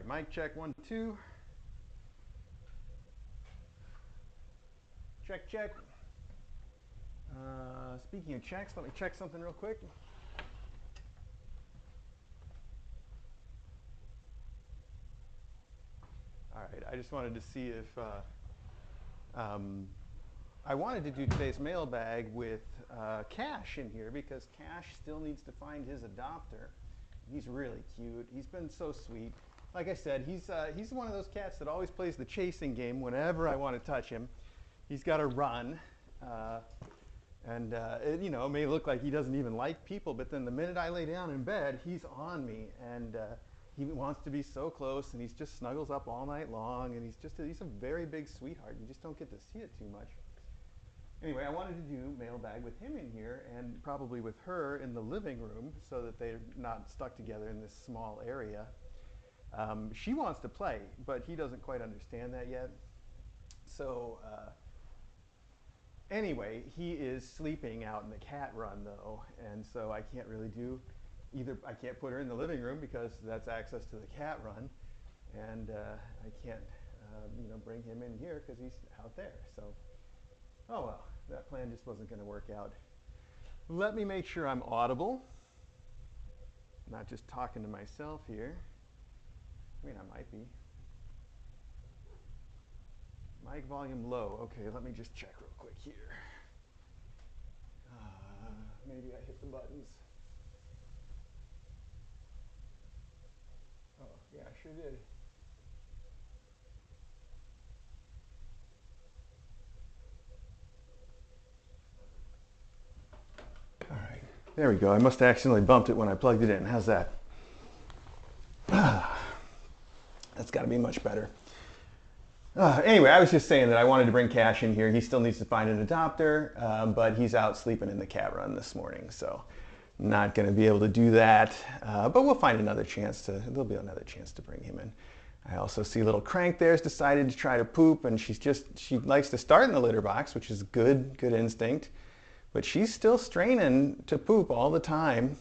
Mic check, 1, 2. Check, check. Speaking of checks, let me check something real quick. All right, I just wanted to see if I wanted to do today's mailbag with Cash in here because Cash still needs to find his adopter. He's really cute. He's been so sweet. Like I said, he's one of those cats that always plays the chasing game whenever I want to touch him. He's got to run, it may look like he doesn't even like people, but then the minute I lay down in bed, he's on me, and he wants to be so close, and he just snuggles up all night long, and he's a very big sweetheart. You just don't get to see it too much. Anyway, I wanted to do mailbag with him in here and probably with her in the living room so that they're not stuck together in this small area. She wants to play, but he doesn't quite understand that yet. So anyway, he is sleeping out in the cat run though, and so I can't really do either. I can't put her in the living room because that's access to the cat run, and I can't bring him in here because he's out there. So oh well, that plan just wasn't going to work out. Let me make sure I'm audible, not just talking to myself here. I mean, I might be. Mic volume low. Okay, let me just check real quick here. Maybe I hit the buttons. Oh, yeah, I sure did. All right, there we go. I must have accidentally bumped it when I plugged it in. How's that? That's got to be much better. Anyway, I was just saying that I wanted to bring Cash in here. He still needs to find an adopter, but he's out sleeping in the cat run this morning, so not going to be able to do that. But we'll find another chance there'll be another chance to bring him in. I also see little Crank there's decided to try to poop, and she likes to start in the litter box, which is good instinct, but she's still straining to poop all the time.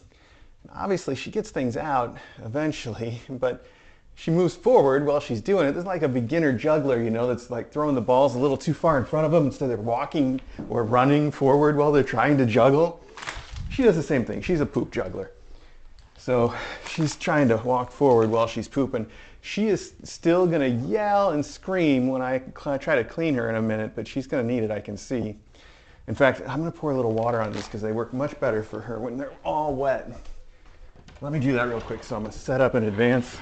Obviously, she gets things out eventually, but she moves forward while she's doing it. It's like a beginner juggler, that's like throwing the balls a little too far in front of them instead of walking or running forward while they're trying to juggle. She does the same thing. She's a poop juggler. So she's trying to walk forward while she's pooping. She is still going to yell and scream when I try to clean her in a minute, but she's going to need it, I can see. In fact, I'm going to pour a little water on these because they work much better for her when they're all wet. Let me do that real quick. So I'm going to set up in advance.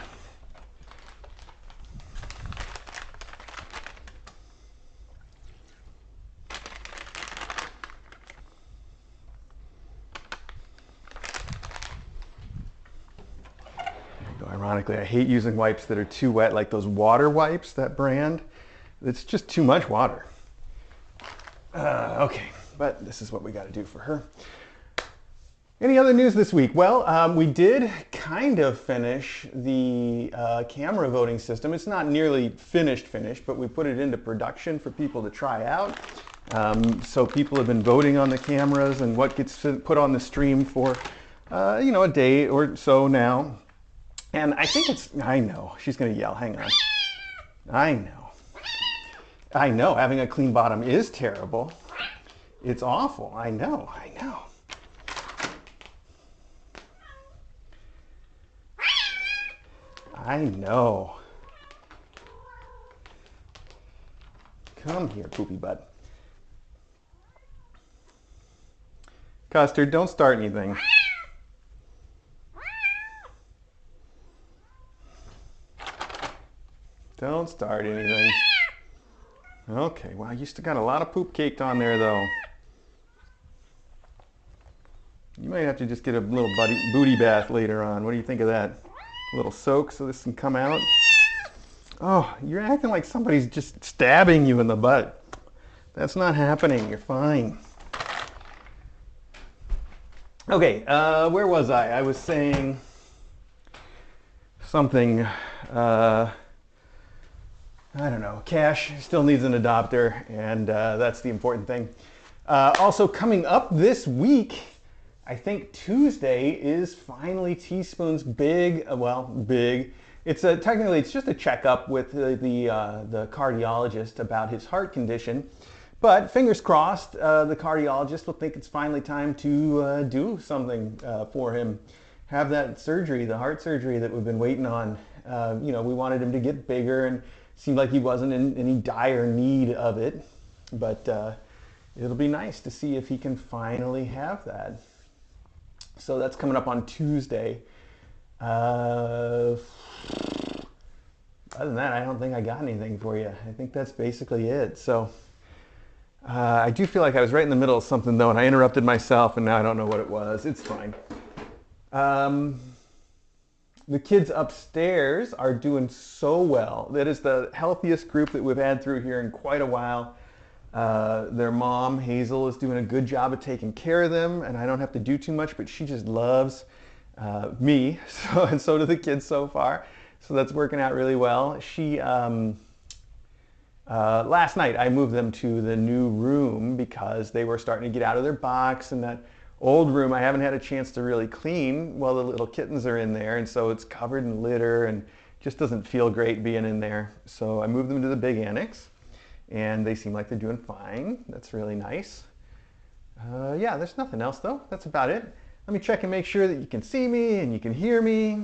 Ironically, I hate using wipes that are too wet, like those water wipes, that brand. It's just too much water. Okay, but this is what we got to do for her. Any other news this week? Well, we did kind of finish the camera voting system. It's not nearly finished, but we put it into production for people to try out. So people have been voting on the cameras and what gets put on the stream for, a day or so now. And I think I know, she's going to yell, hang on. I know, having a clean bottom is terrible. It's awful, I know. I know. Come here, poopy butt. Custard, don't start anything. Don't start anything. Okay, well, you still got a lot of poop caked on there, though. You might have to just get a little booty bath later on. What do you think of that? A little soak so this can come out. Oh, you're acting like somebody's just stabbing you in the butt. That's not happening. You're fine. Okay, where was I? I was saying something... I don't know, Cash still needs an adopter, and that's the important thing. Also coming up this week, I think Tuesday is finally Teaspoon's big, technically it's just a checkup with the cardiologist about his heart condition. But fingers crossed, the cardiologist will think it's finally time to do something for him. Have that surgery, the heart surgery that we've been waiting on. We wanted him to get bigger, and seemed like he wasn't in any dire need of it. But it'll be nice to see if he can finally have that. So that's coming up on Tuesday. Other than that, I don't think I got anything for you. I think that's basically it. So I do feel like I was right in the middle of something, though, and I interrupted myself, and now I don't know what it was. It's fine. The kids upstairs are doing so well. That is the healthiest group that we've had through here in quite a while. Their mom, Hazel, is doing a good job of taking care of them, and I don't have to do too much, but she just loves me, and so do the kids so far. So that's working out really well. Last night I moved them to the new room because they were starting to get out of their box, and that old room I haven't had a chance to really clean while the little kittens are in there, and so it's covered in litter and just doesn't feel great being in there. So I moved them to the big annex, and they seem like they're doing fine. That's really nice. Yeah, there's nothing else though. That's about it. Let me check and make sure that you can see me and you can hear me.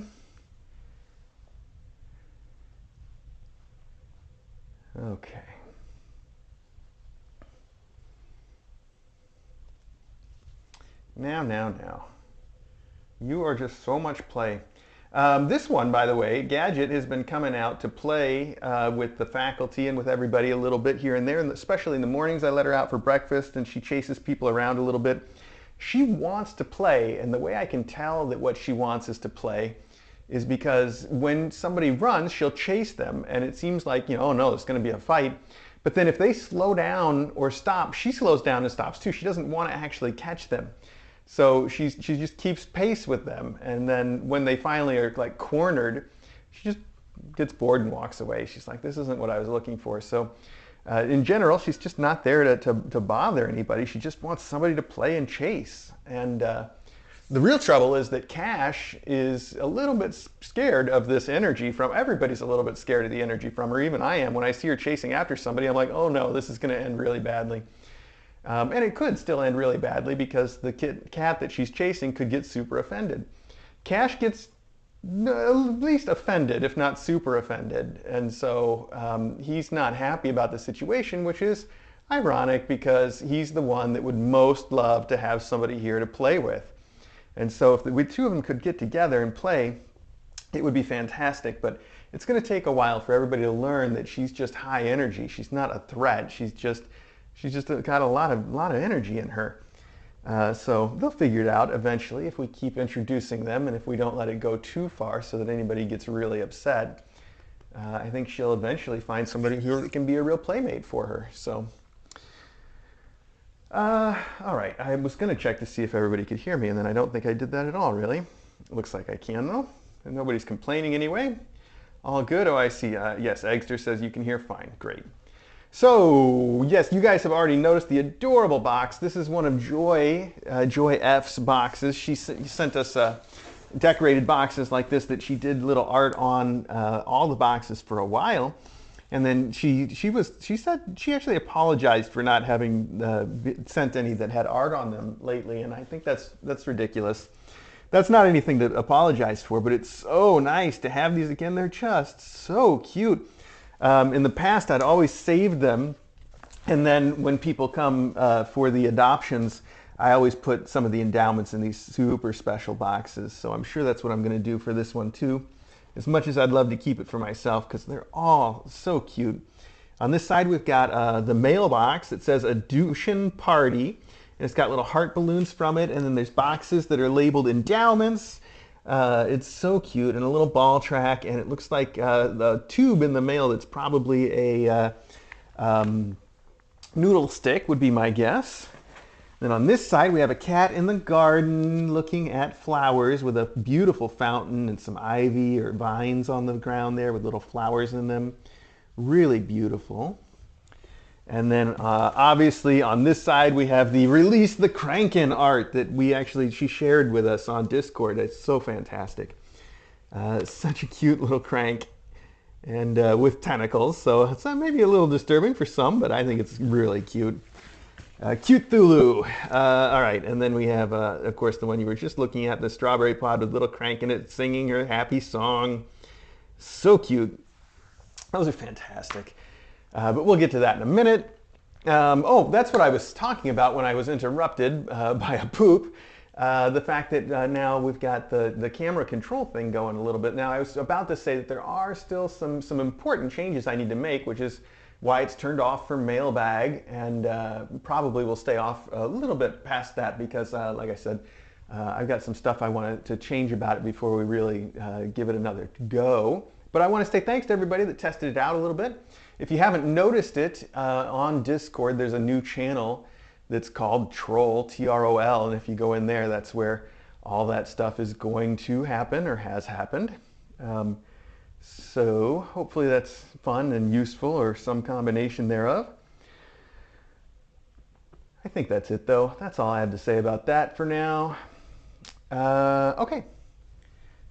Okay. Now. You are just so much play. This one, by the way, Gadget has been coming out to play with the faculty and with everybody a little bit here and there, and especially in the mornings I let her out for breakfast and she chases people around a little bit. She wants to play, and the way I can tell that what she wants is to play is because when somebody runs, she'll chase them, and it seems like, oh no, there's going to be a fight. But then if they slow down or stop, she slows down and stops too. She doesn't want to actually catch them. So she just keeps pace with them, and then when they finally are like cornered, she just gets bored and walks away. She's like, this isn't what I was looking for. So in general, she's just not there to bother anybody. She just wants somebody to play and chase. And the real trouble is that Cash is a little bit scared of this energy from, everybody's a little bit scared of the energy from her. Even I am. When I see her chasing after somebody, I'm like, oh no, this is going to end really badly. And it could still end really badly because the cat that she's chasing could get super offended. Cash gets at least offended, if not super offended. And so he's not happy about the situation, which is ironic because he's the one that would most love to have somebody here to play with. And so if the two of them could get together and play, it would be fantastic. But it's going to take a while for everybody to learn that she's just high energy. She's not a threat. She's just got a lot of energy in her. So they'll figure it out eventually if we keep introducing them and if we don't let it go too far so that anybody gets really upset. I think she'll eventually find somebody here that can be a real playmate for her. So, all right, I was going to check to see if everybody could hear me, and then I don't think I did that at all, really. It looks like I can, though. And nobody's complaining anyway. All good. Oh, I see. Yes, Eggster says you can hear fine. Great. So, yes, you guys have already noticed the adorable box. This is one of Joy F's boxes. She sent us decorated boxes like this that she did little art on all the boxes for a while. And then she said she actually apologized for not having sent any that had art on them lately, and I think that's ridiculous. That's not anything to apologize for, but it's so nice to have these again. They're just so cute. In the past, I'd always saved them, and then when people come for the adoptions, I always put some of the endowments in these super special boxes. So I'm sure that's what I'm going to do for this one too, as much as I'd love to keep it for myself because they're all so cute. On this side, we've got the mailbox. It says Adoption Party, and it's got little heart balloons from it, and then there's boxes that are labeled endowments. It's so cute, and a little ball track, and it looks like the tube in the mail that's probably a noodle stick would be my guess. Then on this side we have a cat in the garden looking at flowers with a beautiful fountain and some ivy or vines on the ground there with little flowers in them. Really beautiful. And then obviously on this side we have the Release the Kranken art that she shared with us on Discord. It's so fantastic. Such a cute little crank, and with tentacles, so it's maybe a little disturbing for some, but I think it's really cute. Cute Thulu. All right, and then we have, of course, the one you were just looking at, the strawberry pod with little crank in it, singing her happy song. So cute. Those are fantastic. But we'll get to that in a minute. Oh, that's what I was talking about when I was interrupted by a poop. The fact that now we've got the camera control thing going a little bit. Now, I was about to say that there are still some important changes I need to make, which is why it's turned off for Mailbag, and probably will stay off a little bit past that because, like I said, I've got some stuff I want to change about it before we really give it another go. But I want to say thanks to everybody that tested it out a little bit. If you haven't noticed it, on Discord, there's a new channel that's called Troll, T-R-O-L, and if you go in there, that's where all that stuff is going to happen or has happened. So hopefully that's fun and useful, or some combination thereof. I think that's it, though. That's all I have to say about that for now. Okay,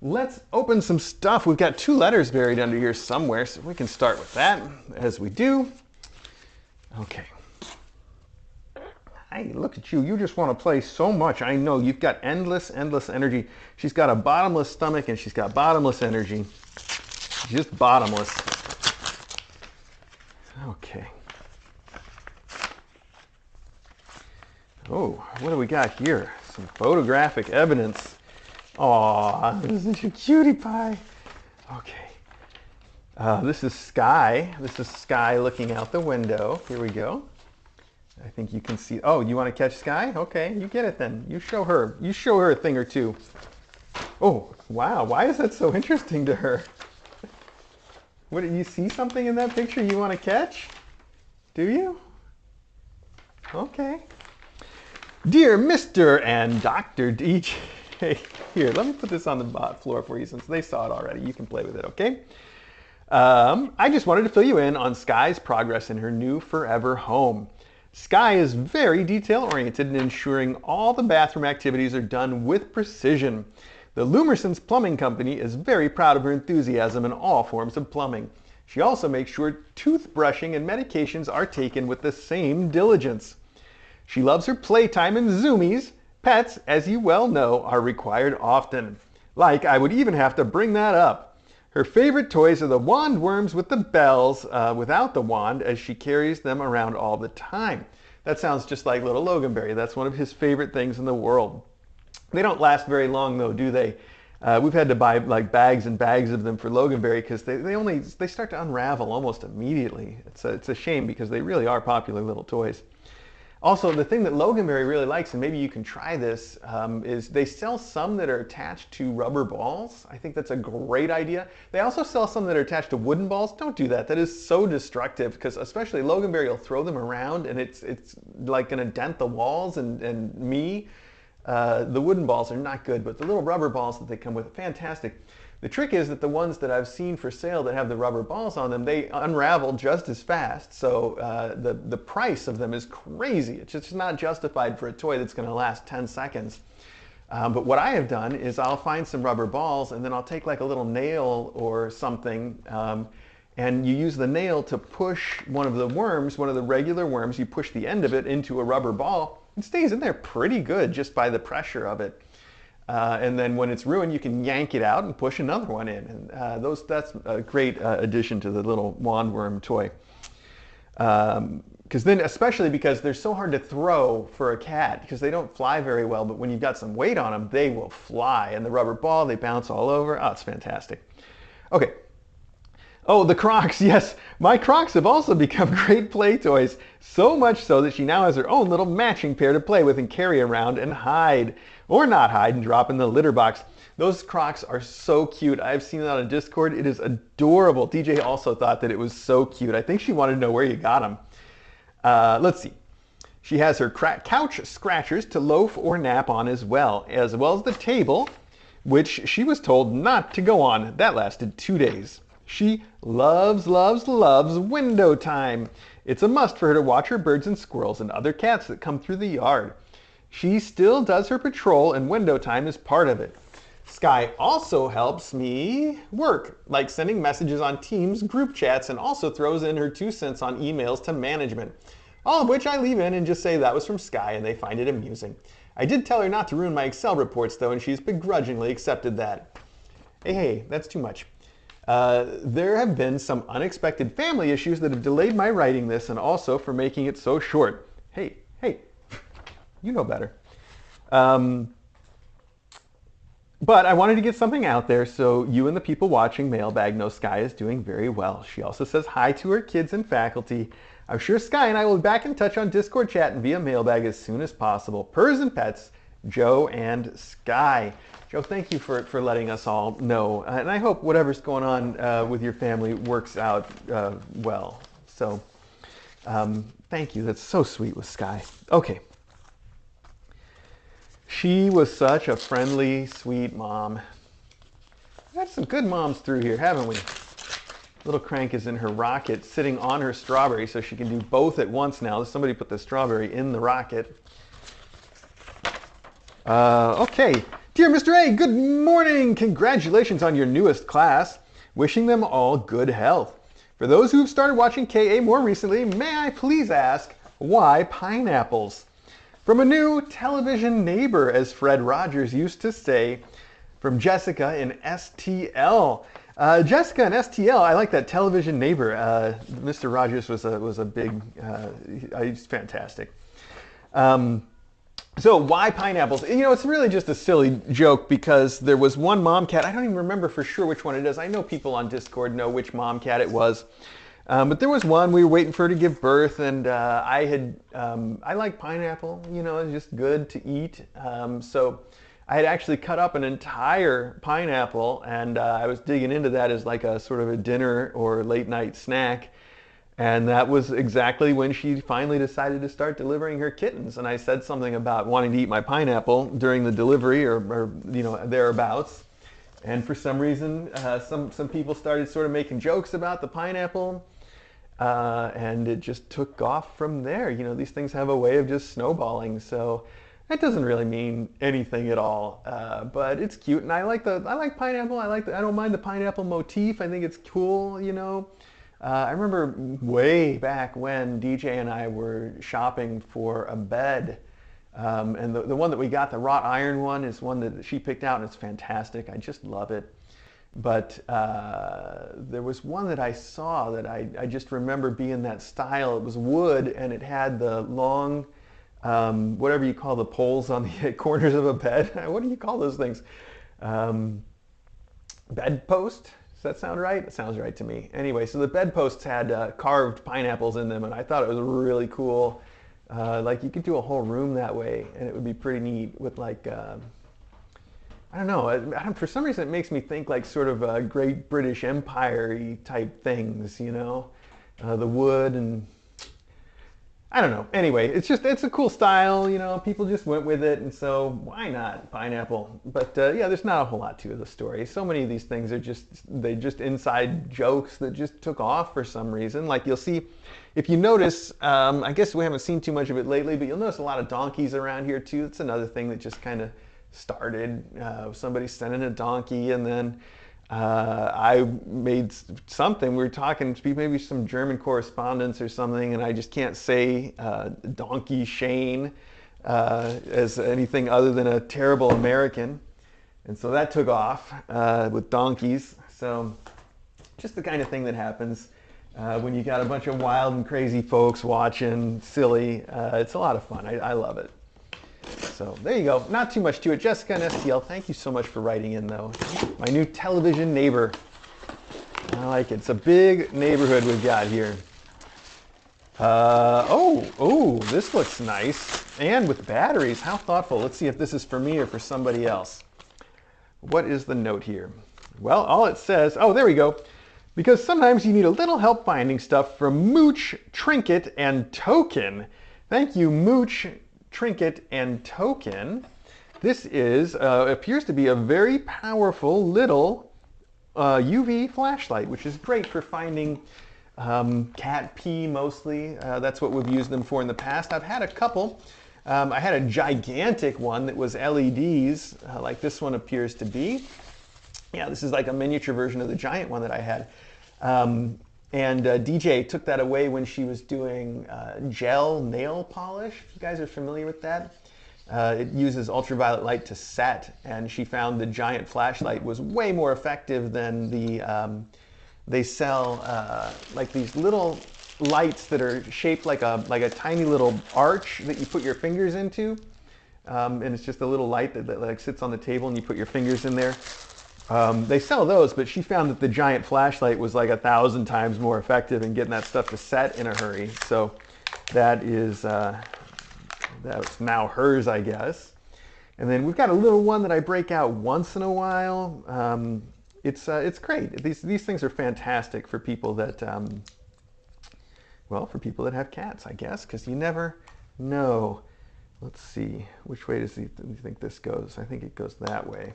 let's open some stuff. We've got 2 letters buried under here somewhere, so we can start with that, as we do. Okay. Hey, look at you. You just want to play so much. I know. You've got endless energy. She's got a bottomless stomach, and she's got bottomless energy. Just bottomless. Okay. Oh, what do we got here? Some photographic evidence. Aw, this is a cutie pie. Okay. This is Sky. This is Sky looking out the window. Here we go. I think you can see. Oh, you want to catch Sky? Okay, you get it then. You show her. You show her a thing or two. Oh, wow. Why is that so interesting to her? What, did you see something in that picture you want to catch? Do you? Okay. Dear Mr. and Dr. DJ. Here, let me put this on the floor for you since they saw it already. You can play with it, okay? I just wanted to fill you in on Sky's progress in her new forever home. Sky is very detail-oriented in ensuring all the bathroom activities are done with precision. The Lumersons Plumbing Company is very proud of her enthusiasm in all forms of plumbing. She also makes sure toothbrushing and medications are taken with the same diligence. She loves her playtime and zoomies. Pets, as you well know, are required often. Like, I would even have to bring that up. Her favorite toys are the wand worms with the bells without the wand, as she carries them around all the time. That sounds just like little Loganberry. That's one of his favorite things in the world. They don't last very long though, do they? We've had to buy like bags and bags of them for Loganberry because they start to unravel almost immediately. It's a shame because they really are popular little toys. Also, the thing that Loganberry really likes, and maybe you can try this, is they sell some that are attached to rubber balls. I think that's a great idea. They also sell some that are attached to wooden balls. Don't do that. That is so destructive because especially Loganberry will throw them around and it's like going to dent the walls and me. The wooden balls are not good, but the little rubber balls that they come with are fantastic. The trick is that the ones that I've seen for sale that have the rubber balls on them, they unravel just as fast. So the price of them is crazy. It's just not justified for a toy that's going to last 10 seconds. But what I have done is I'll find some rubber balls and then I'll take like a little nail or something and you use the nail to push one of the worms, one of the regular worms, you push the end of it into a rubber ball. It stays in there pretty good just by the pressure of it. And then when it's ruined, you can yank it out and push another one in. And that's a great addition to the little wand worm toy. Because then, especially because they're so hard to throw for a cat, because they don't fly very well, but when you've got some weight on them, they will fly. And the rubber ball, they bounce all over. Oh, it's fantastic. Okay. Oh, the Crocs. Yes, my Crocs have also become great play toys. So much so that she now has her own little matching pair to play with and carry around and hide. Or not hide and drop in the litter box. Those Crocs are so cute. I've seen it on Discord. It is adorable. DJ also thought that it was so cute. I think she wanted to know where you got them. Let's see. She has her couch scratchers to loaf or nap on as well as the table, which she was told not to go on. That lasted 2 days. She loves window time. It's a must for her to watch her birds and squirrels and other cats that come through the yard. She still does her patrol and window time is part of it. Sky also helps me work, like sending messages on Teams group chats, and also throws in her 2 cents on emails to management. All of which I leave in and just say that was from Sky, and they find it amusing. I did tell her not to ruin my Excel reports though, and she's begrudgingly accepted that. Hey, that's too much. There have been some unexpected family issues that have delayed my writing this, and also for making it so short. Hey, you know better. But I wanted to get something out there so you and the people watching Mailbag know Sky is doing very well. She also says hi to her kids and faculty. I'm sure Sky and I will be back in touch on Discord chat and via Mailbag as soon as possible. Purrs and pets, Joe and Sky. Joe, thank you for letting us all know. And I hope whatever's going on with your family works out well. So thank you. That's so sweet with Sky. Okay. She was such a friendly, sweet mom. We've got some good moms through here, haven't we? Little Crank is in her rocket, sitting on her strawberry, so she can do both at once now. Somebody put the strawberry in the rocket. Okay. Dear Mr. A, good morning. Congratulations on your newest class. Wishing them all good health. For those who've started watching KA more recently, may I please ask, why pineapples? From a new television neighbor, as Fred Rogers used to say, from Jessica in STL. Jessica in STL, I like that television neighbor. Mr. Rogers was a big, he's fantastic. So why pineapples? You know, it's really just a silly joke because there was one mom cat. I don't even remember for sure which one it is. I know people on Discord know which mom cat it was. But there was one, we were waiting for her to give birth, and I like pineapple, you know, it's just good to eat. So I had actually cut up an entire pineapple, and I was digging into that as like a sort of a dinner or late night snack. And that was exactly when she finally decided to start delivering her kittens. And I said something about wanting to eat my pineapple during the delivery or you know, thereabouts. And for some reason, some people started sort of making jokes about the pineapple. And it just took off from there. You know, these things have a way of just snowballing. So that doesn't really mean anything at all. But it's cute, and I like pineapple. I don't mind the pineapple motif. I think it's cool, you know. I remember way back when DJ and I were shopping for a bed. And the one that we got, the wrought iron one, is one that she picked out, and it's fantastic. I just love it. But there was one that I saw that I just remember being that style. It was wood, and it had the long, whatever you call the poles on the corners of a bed. What do you call those things? Bedpost? Does that sound right? It sounds right to me. Anyway, so the bedposts had carved pineapples in them, and I thought it was really cool. Like you could do a whole room that way, and it would be pretty neat with like, I don't know, for some reason it makes me think like sort of Great British Empire-y type things, you know? The wood and, I don't know. Anyway, it's a cool style, you know, people just went with it, and so why not pineapple? But yeah, there's not a whole lot to the story. So many of these things are just inside jokes that just took off for some reason. Like you'll see, if you notice, I guess we haven't seen too much of it lately, but you'll notice a lot of donkeys around here too. It's another thing that just kind of started. Somebody sending a donkey, and then I made something. We were talking to maybe some German correspondence or something, and I just can't say Donkey Shane as anything other than a terrible American. And so that took off with donkeys. So just the kind of thing that happens when you got a bunch of wild and crazy folks watching silly. It's a lot of fun. I love it. So there you go. Not too much to it. Jessica and STL, thank you so much for writing in, though. My new television neighbor. I like it. It's a big neighborhood we've got here. Oh, this looks nice. And with batteries. How thoughtful. Let's see if this is for me or for somebody else. What is the note here? Well, all it says, oh, there we go. Because sometimes you need a little help finding stuff from Mooch, Trinket, and Token. Thank you, Mooch, Trinket, and Token. This is appears to be a very powerful little UV flashlight, which is great for finding cat pee mostly. That's what we've used them for in the past. I've had a couple I had a gigantic one that was LEDs, like this one appears to be. Yeah, this is like a miniature version of the giant one that I had. And DJ took that away when she was doing gel nail polish. If you guys are familiar with that. It uses ultraviolet light to set, and she found the giant flashlight was way more effective than they sell like these little lights that are shaped like a tiny little arch that you put your fingers into, and it's just a little light that like sits on the table and you put your fingers in there. They sell those, but she found that the giant flashlight was like 1,000 times more effective in getting that stuff to set in a hurry. So that is that's now hers, I guess. And then we've got a little one that I break out once in a while. It's great. These things are fantastic for people that well, for people that have cats, I guess, because you never know. Let's see, which way do you think this goes? I think it goes that way.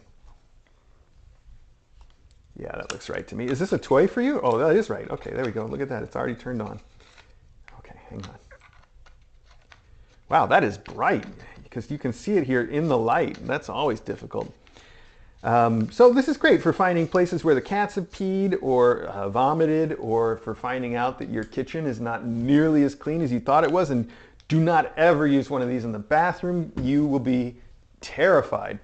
Yeah, that looks right to me. Is this a toy for you? Oh, that is right. Okay, there we go. Look at that. It's already turned on. Okay, hang on. Wow, that is bright, because you can see it here in the light. That's always difficult. So this is great for finding places where the cats have peed or vomited, or for finding out that your kitchen is not nearly as clean as you thought it was. And do not ever use one of these in the bathroom. You will be terrified.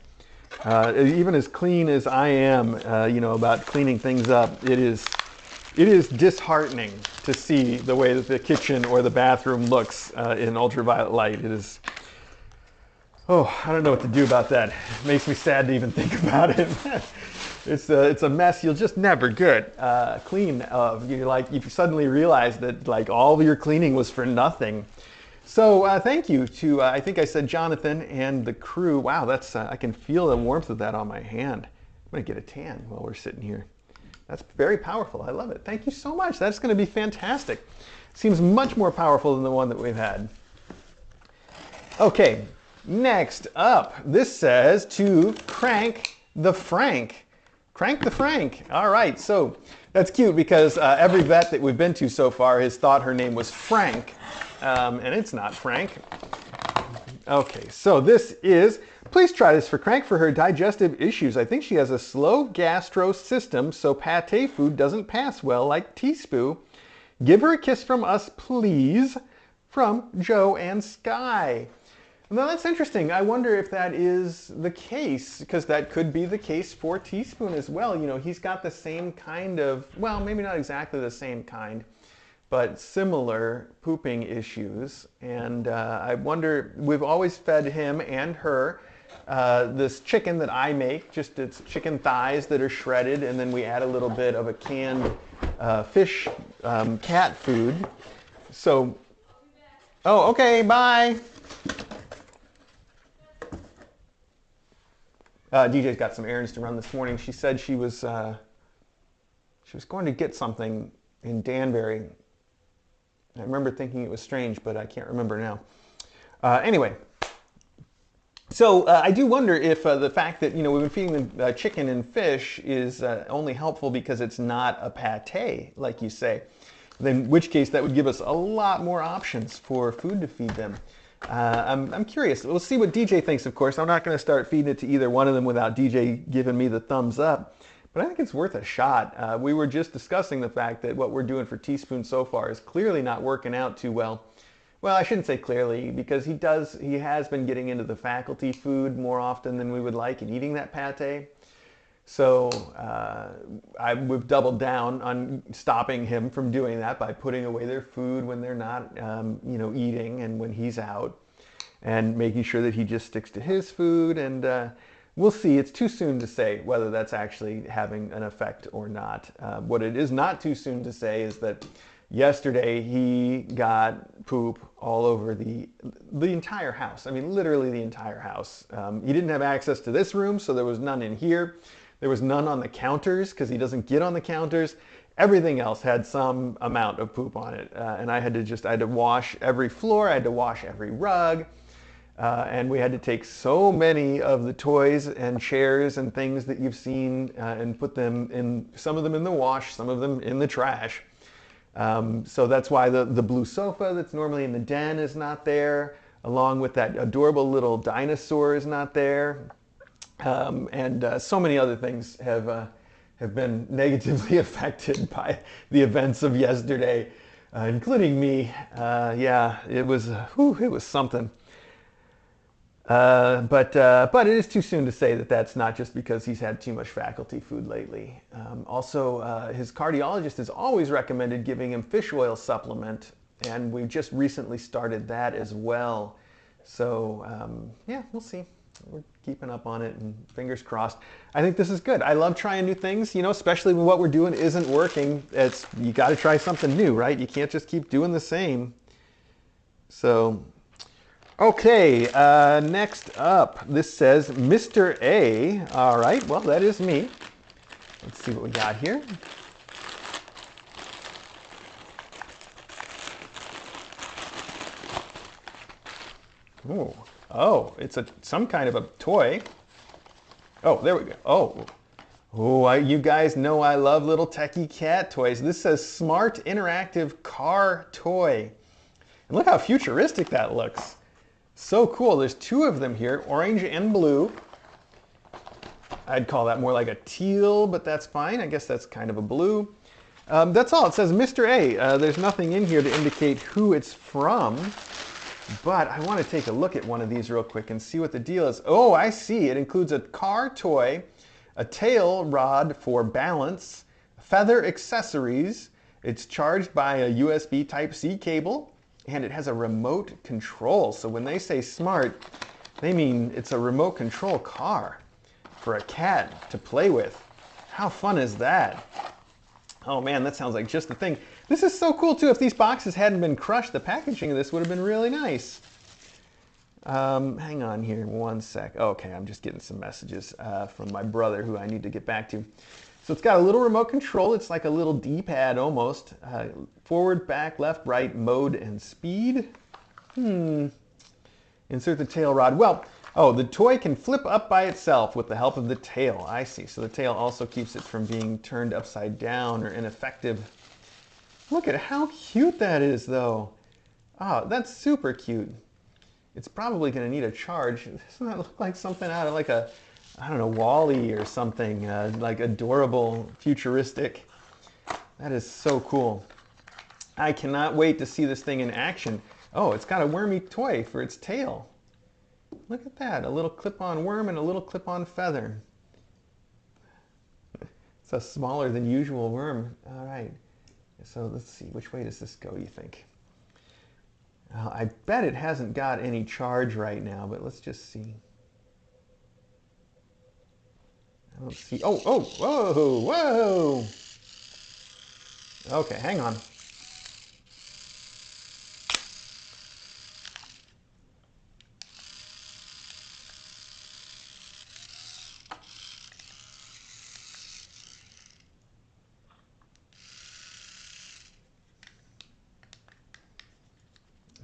Even as clean as I am, you know, about cleaning things up, it is disheartening to see the way that the kitchen or the bathroom looks in ultraviolet light. It is, oh, I don't know what to do about that. It makes me sad to even think about it. It's a mess you'll just never get clean of. You suddenly realize that like all of your cleaning was for nothing. So thank you to, I think I said Jonathan and the crew. Wow, that's I can feel the warmth of that on my hand. I'm gonna get a tan while we're sitting here. That's very powerful. I love it. Thank you so much. That's gonna be fantastic. Seems much more powerful than the one that we've had. Okay, next up, this says to crank the Frank. Crank the Frank. All right, so that's cute because every vet that we've been to so far has thought her name was Frank. And it's not Frank. Okay, so this is, please try this for Crank for her digestive issues. I think she has a slow gastro system, so pate food doesn't pass well like teaspoon. Give her a kiss from us, please. From Joe and Sky. Now that's interesting. I wonder if that is the case, because that could be the case for Teaspoon as well. You know, he's got the same kind of, well, maybe not exactly the same kind, but similar pooping issues. And I wonder, we've always fed him and her this chicken that I make, just it's chicken thighs that are shredded, and then we add a little bit of a canned fish cat food. So, oh, okay, bye. DJ's got some errands to run this morning. She said she was going to get something in Danbury. I remember thinking it was strange, but I can't remember now. Anyway, so I do wonder if the fact that, you know, we've been feeding them chicken and fish is only helpful because it's not a pate, like you say. In which case that would give us a lot more options for food to feed them. I'm curious. We'll see what DJ thinks, of course. I'm not going to start feeding it to either one of them without DJ giving me the thumbs up. But I think it's worth a shot. We were just discussing the fact that what we're doing for Teaspoon so far is clearly not working out too well. Well, I shouldn't say clearly, because he has been getting into the faculty food more often than we would like and eating that pate. So we've doubled down on stopping him from doing that by putting away their food when they're not you know, eating and when he's out, and making sure that he just sticks to his food. And we'll see. It's too soon to say whether that's actually having an effect or not. What it is not too soon to say is that yesterday he got poop all over the entire house. I mean, literally the entire house. He didn't have access to this room, so there was none in here. There was none on the counters because he doesn't get on the counters. Everything else had some amount of poop on it. And I had to wash every floor. I had to wash every rug. And we had to take so many of the toys and chairs and things that you've seen and put them in, some of them in the wash, some of them in the trash. So that's why the blue sofa that's normally in the den is not there. along with that adorable little dinosaur is not there. And so many other things have been negatively affected by the events of yesterday, including me. Yeah, it was something. But it is too soon to say that that's not just because he's had too much faculty food lately. Also, his cardiologist has always recommended giving him fish oil supplement, and we've just recently started that as well. So yeah, we'll see. We're keeping up on it, and fingers crossed. I think this is good. I love trying new things, especially when what we're doing isn't working. You got to try something new, right? You can't just keep doing the same. So. Okay, next up, this says Mr. A. All right, well, that is me. Let's see what we got here. Ooh. Oh, it's some kind of a toy. Oh, there we go. You guys know I love little techie cat toys. This says Smart Interactive Car Toy. And look how futuristic that looks. So cool. There's two of them here, orange and blue. I'd call that more like a teal, but that's fine. I guess that's kind of a blue. That's all. It says Mr. A. There's nothing in here to indicate who it's from, but I want to take a look at one of these real quick and see what the deal is. Oh, I see. It includes a car toy, a tail rod for balance, feather accessories. It's charged by a USB Type-C cable. And it has a remote control. So when they say smart, they mean it's a remote control car for a cat to play with. How fun is that? Oh man, that sounds like just the thing. This is so cool too. If these boxes hadn't been crushed, the packaging of this would have been really nice. Hang on here one sec. Okay, I'm just getting some messages from my brother who I need to get back to. So it's got a little remote control. It's like a little D-pad almost. Forward, back, left, right, mode, and speed. Insert the tail rod. Well, the toy can flip up by itself with the help of the tail. I see. So the tail also keeps it from being turned upside down or ineffective. Look at how cute that is, though. Oh, that's super cute. It's probably going to need a charge. Doesn't that look like something out of like a, I don't know, Wall-E or something, like adorable, futuristic. That is so cool. I cannot wait to see this thing in action. Oh, it's got a wormy toy for its tail. Look at that, a little clip-on worm and a little clip-on feather. It's a smaller than usual worm. All right, so let's see, which way does this go, you think? I bet it hasn't got any charge right now, but let's just see. I don't see. Oh, whoa. Okay, hang on.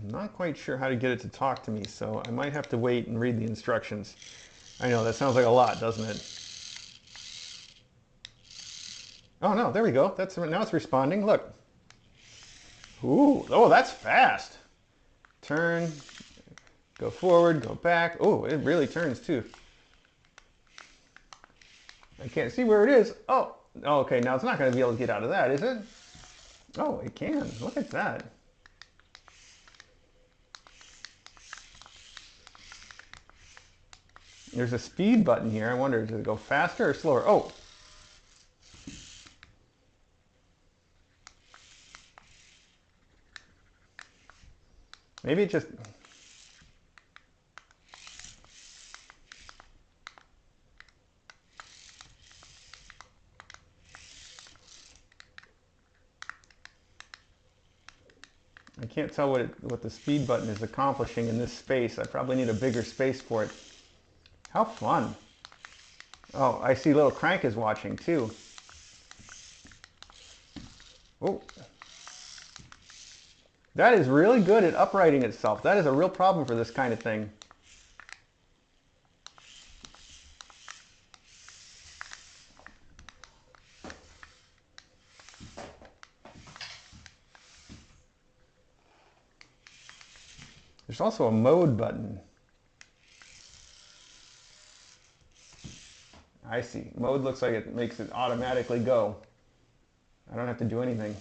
I'm not quite sure how to get it to talk to me, so I might have to wait and read the instructions. I know, that sounds like a lot, doesn't it? Oh no, there we go. Now it's responding. Look. Ooh, oh, that's fast. Turn, go forward, go back. Oh, it really turns too. I can't see where it is. Oh, okay, now it's not going to be able to get out of that, is it? Oh, it can. Look at that. There's a speed button here. I wonder, does it go faster or slower? Oh. Maybe it just... I can't tell what the speed button is accomplishing in this space. I probably need a bigger space for it. How fun. Oh, I see little Crank is watching too. Oh. That is really good at uprighting itself. That is a real problem for this kind of thing. There's also a mode button. I see. Mode looks like it makes it automatically go. I don't have to do anything.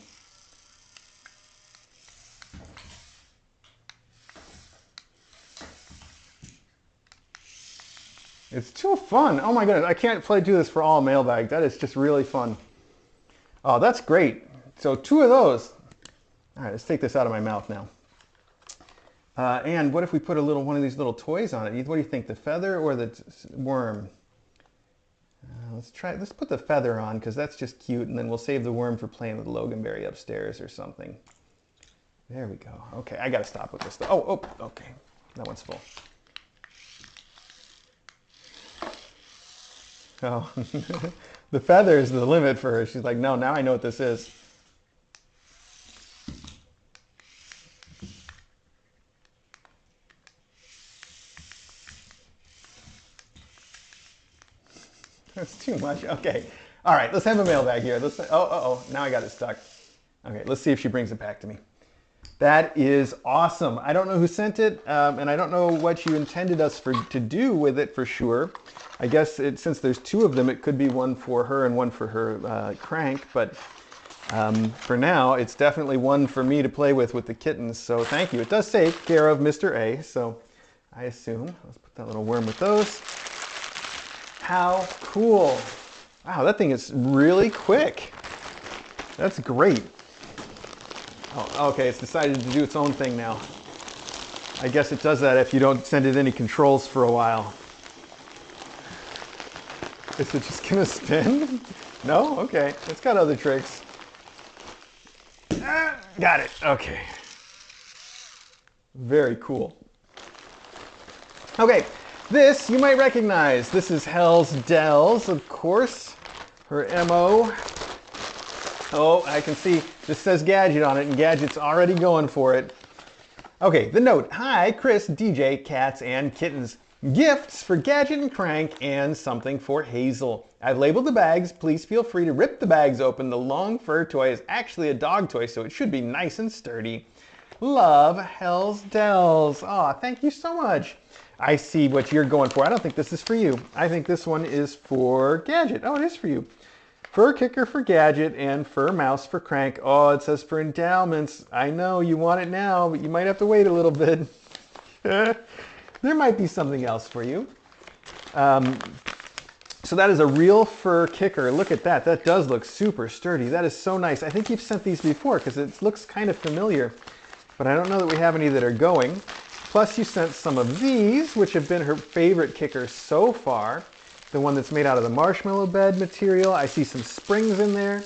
It's too fun. Oh my goodness, I can't do this for all Mailbag. That is just really fun. Oh, that's great. So 2 of those. All right, let's take this out of my mouth now. And what if we put one of these little toys on it? What do you think, the feather or the worm? Let's put the feather on because that's just cute, and then we'll save the worm for playing with Loganberry upstairs or something. There we go. Okay, I gotta stop with this stuff. Oh, okay. That one's full. Oh, the feather is the limit for her. She's like, no, now I know what this is. That's too much. Okay. All right, let's have a mailbag here. Now I got it stuck. Okay, let's see if she brings it back to me. That is awesome. I don't know who sent it, and I don't know what you intended us to do with it for sure. I guess since there's 2 of them, it could be one for her and one for her Crank, but for now, it's definitely one for me to play with the kittens, so thank you. It does say care of Mr. A, so I assume. Let's put that little worm with those. How cool. Wow, that thing is really quick. That's great. Oh, okay, it's decided to do its own thing now. I guess it does that if you don't send it any controls for a while. Is it just gonna spin? No? Okay, it's got other tricks. Got it, okay. Very cool. Okay, this you might recognize. This is Hell's Dells, of course. Her MO. Oh, I can see this says Gadget on it, and Gadget's already going for it. Okay, the note. Hi, Chris, DJ, cats, and kittens. Gifts for Gadget and Crank, and something for Hazel. I've labeled the bags. Please feel free to rip the bags open. The long fur toy is actually a dog toy, so it should be nice and sturdy. Love, Hell's Dells. Aw, thank you so much. I see what you're going for. I don't think this is for you. I think this one is for Gadget. Oh, it is for you. Fur kicker for Gadget and fur mouse for Crank. Oh, it says for endowments. I know you want it now, but you might have to wait a little bit. There might be something else for you. So that is a real fur kicker. Look at that. That does look super sturdy. That is so nice. I think you've sent these before because it looks kind of familiar, but I don't know that we have any that are going. Plus you sent some of these, which have been her favorite kicker so far. The one that's made out of the marshmallow bed material. I see some springs in there.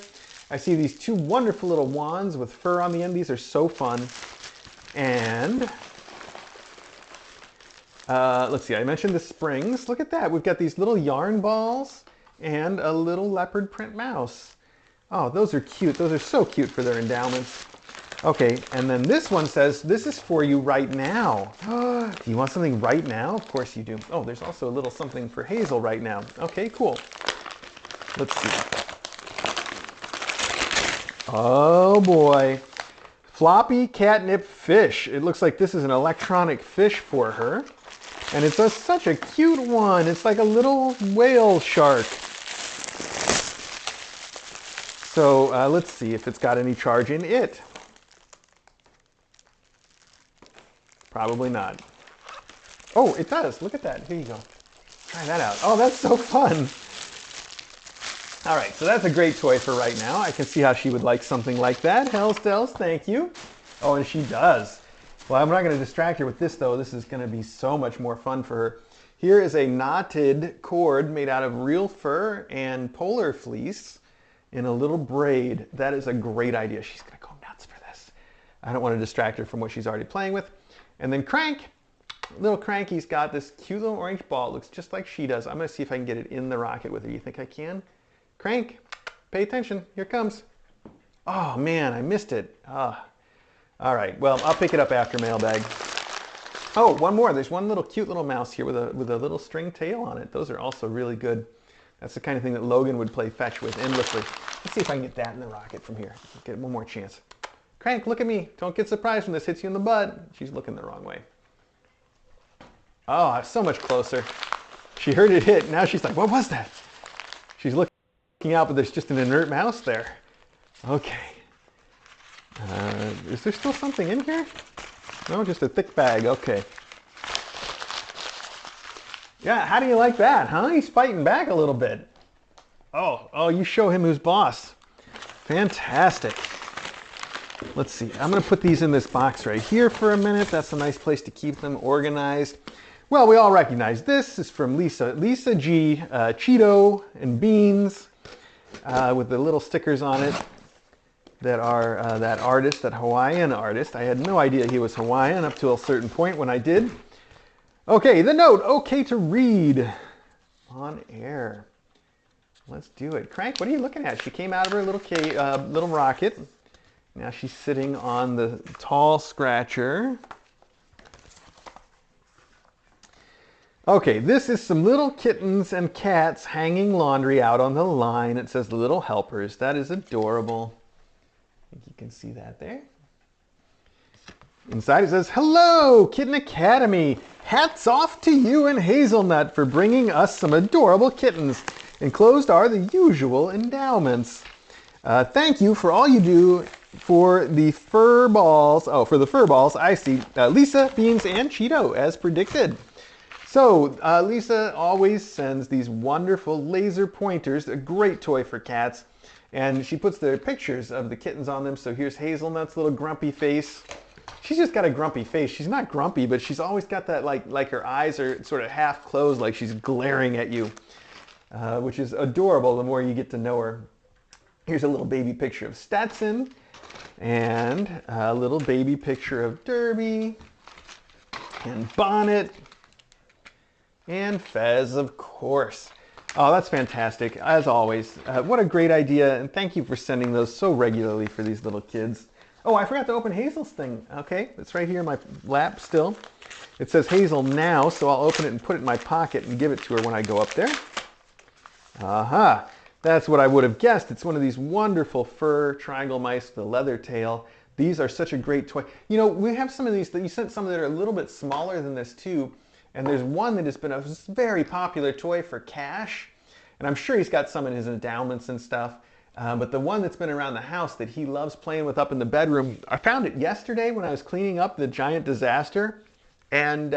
I see these 2 wonderful little wands with fur on the end. These are so fun. And let's see, I mentioned the springs. Look at that. We've got these little yarn balls and a little leopard print mouse. Oh, those are cute. Those are so cute for their endowments. Okay, and then this one says, this is for you right now. Do you want something right now? Of course you do. Oh, there's also a little something for Hazel right now. Okay, cool. Let's see. Oh boy. Floppy catnip fish. It looks like this is an electronic fish for her. And it's such a cute one. It's like a little whale shark. So let's see if it's got any charge in it. Probably not. Oh, it does. Look at that. Here you go. Try that out. Oh, that's so fun. All right, so that's a great toy for right now. I can see how she would like something like that. Hell's Dells, thank you. Oh, and she does. Well, I'm not going to distract her with this, though. This is going to be so much more fun for her. Here is a knotted cord made out of real fur and polar fleece in a little braid. That is a great idea. She's going to go nuts for this. I don't want to distract her from what she's already playing with. And then Crank, little Cranky's got this cute little orange ball. It looks just like she does. I'm going to see if I can get it in the rocket with her. You think I can? Crank, pay attention. Here it comes. Oh, man, I missed it. All right, well, I'll pick it up after Mailbag. Oh, one more. There's one little cute little mouse here with a little string tail on it. Those are also really good. That's the kind of thing that Logan would play fetch with endlessly. Let's see if I can get that in the rocket from here. Get one more chance. Crank, look at me. Don't get surprised when this hits you in the butt. She's looking the wrong way. Oh, so much closer. She heard it hit. Now she's like, what was that? She's looking out, but there's just an inert mouse there. Okay. Is there still something in here? No, just a thick bag. Okay. Yeah, how do you like that, huh? He's fighting back a little bit. Oh, you show him who's boss. Fantastic. Let's see. I'm going to put these in this box right here for a minute. That's a nice place to keep them organized. Well, we all recognize this is from Lisa. Lisa G. Cheeto and beans with the little stickers on it that are that artist, that Hawaiian artist. I had no idea he was Hawaiian up to a certain point when I did. Okay, the note, okay to read on air. Let's do it. Crank, what are you looking at? She came out of her little rocket. Now she's sitting on the tall scratcher. Okay, this is some little kittens and cats hanging laundry out on the line. It says Little Helpers. That is adorable. I think you can see that there. Inside it says, hello, Kitten Academy. Hats off to you and Hazelnut for bringing us some adorable kittens. Enclosed are the usual endowments. Thank you for all you do for the fur balls. Oh, for the fur balls, I see Lisa, Beans, and Cheeto, as predicted. So, Lisa always sends these wonderful laser pointers, a great toy for cats. And she puts the pictures of the kittens on them. So here's Hazelnut's little grumpy face. She's just got a grumpy face. She's not grumpy, but she's always got that, like her eyes are sort of half closed, like she's glaring at you, which is adorable the more you get to know her. Here's a little baby picture of Stetson and a little baby picture of Derby and Bonnet and Fez, of course. Oh, that's fantastic, as always. What a great idea, and thank you for sending those so regularly for these little kids. Oh, I forgot to open Hazel's thing. Okay, it's right here in my lap still. It says Hazel now, so I'll open it and put it in my pocket and give it to her when I go up there. Aha, that's what I would have guessed. It's one of these wonderful fur triangle mice with a leather tail. These are such a great toy. You know, we have some of these, you sent some that are a little bit smaller than this too, and there's one that has been a very popular toy for Cash, and I'm sure he's got some in his endowments and stuff. But the one that's been around the house that he loves playing with up in the bedroom, I found it yesterday when I was cleaning up the giant disaster, and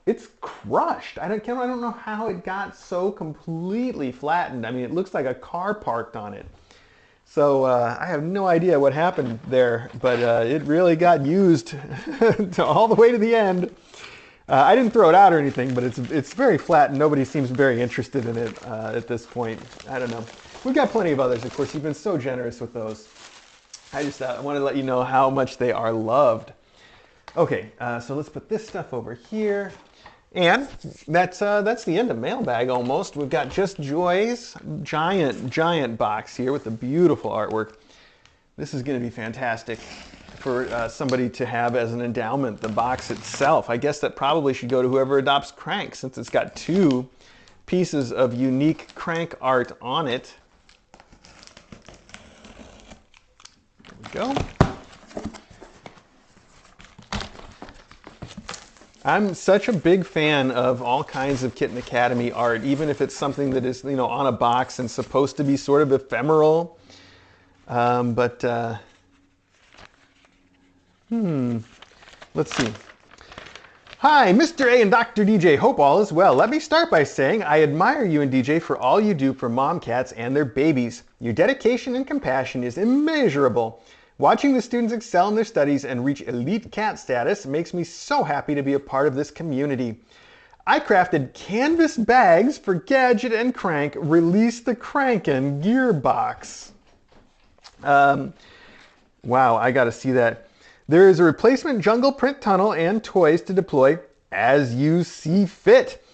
it's crushed. I don't know how it got so completely flattened. I mean, it looks like a car parked on it. So I have no idea what happened there, but it really got used all the way to the end. I didn't throw it out or anything, but it's very flat and nobody seems very interested in it at this point. I don't know. We've got plenty of others, of course. You've been so generous with those. I just wanted to let you know how much they are loved. Okay, so let's put this stuff over here. And that's the end of Mailbag almost. We've got Just Joy's giant box here with the beautiful artwork. This is going to be fantastic for somebody to have as an endowment, the box itself. I guess that probably should go to whoever adopts Crank, since it's got 2 pieces of unique Crank art on it. There we go. I'm such a big fan of all kinds of Kitten Academy art, even if it's something that is, you know, on a box and supposed to be sort of ephemeral. Let's see. Hi, Mr. A and Dr. DJ. Hope all is well. Let me start by saying I admire you and DJ for all you do for mom cats and their babies. Your dedication and compassion is immeasurable. Watching the students excel in their studies and reach elite cat status makes me so happy to be a part of this community. I crafted canvas bags for Gadget and Crank. Release the Crankin' Gearbox. Wow, I gotta see that. There is a replacement jungle print tunnel and toys to deploy as you see fit.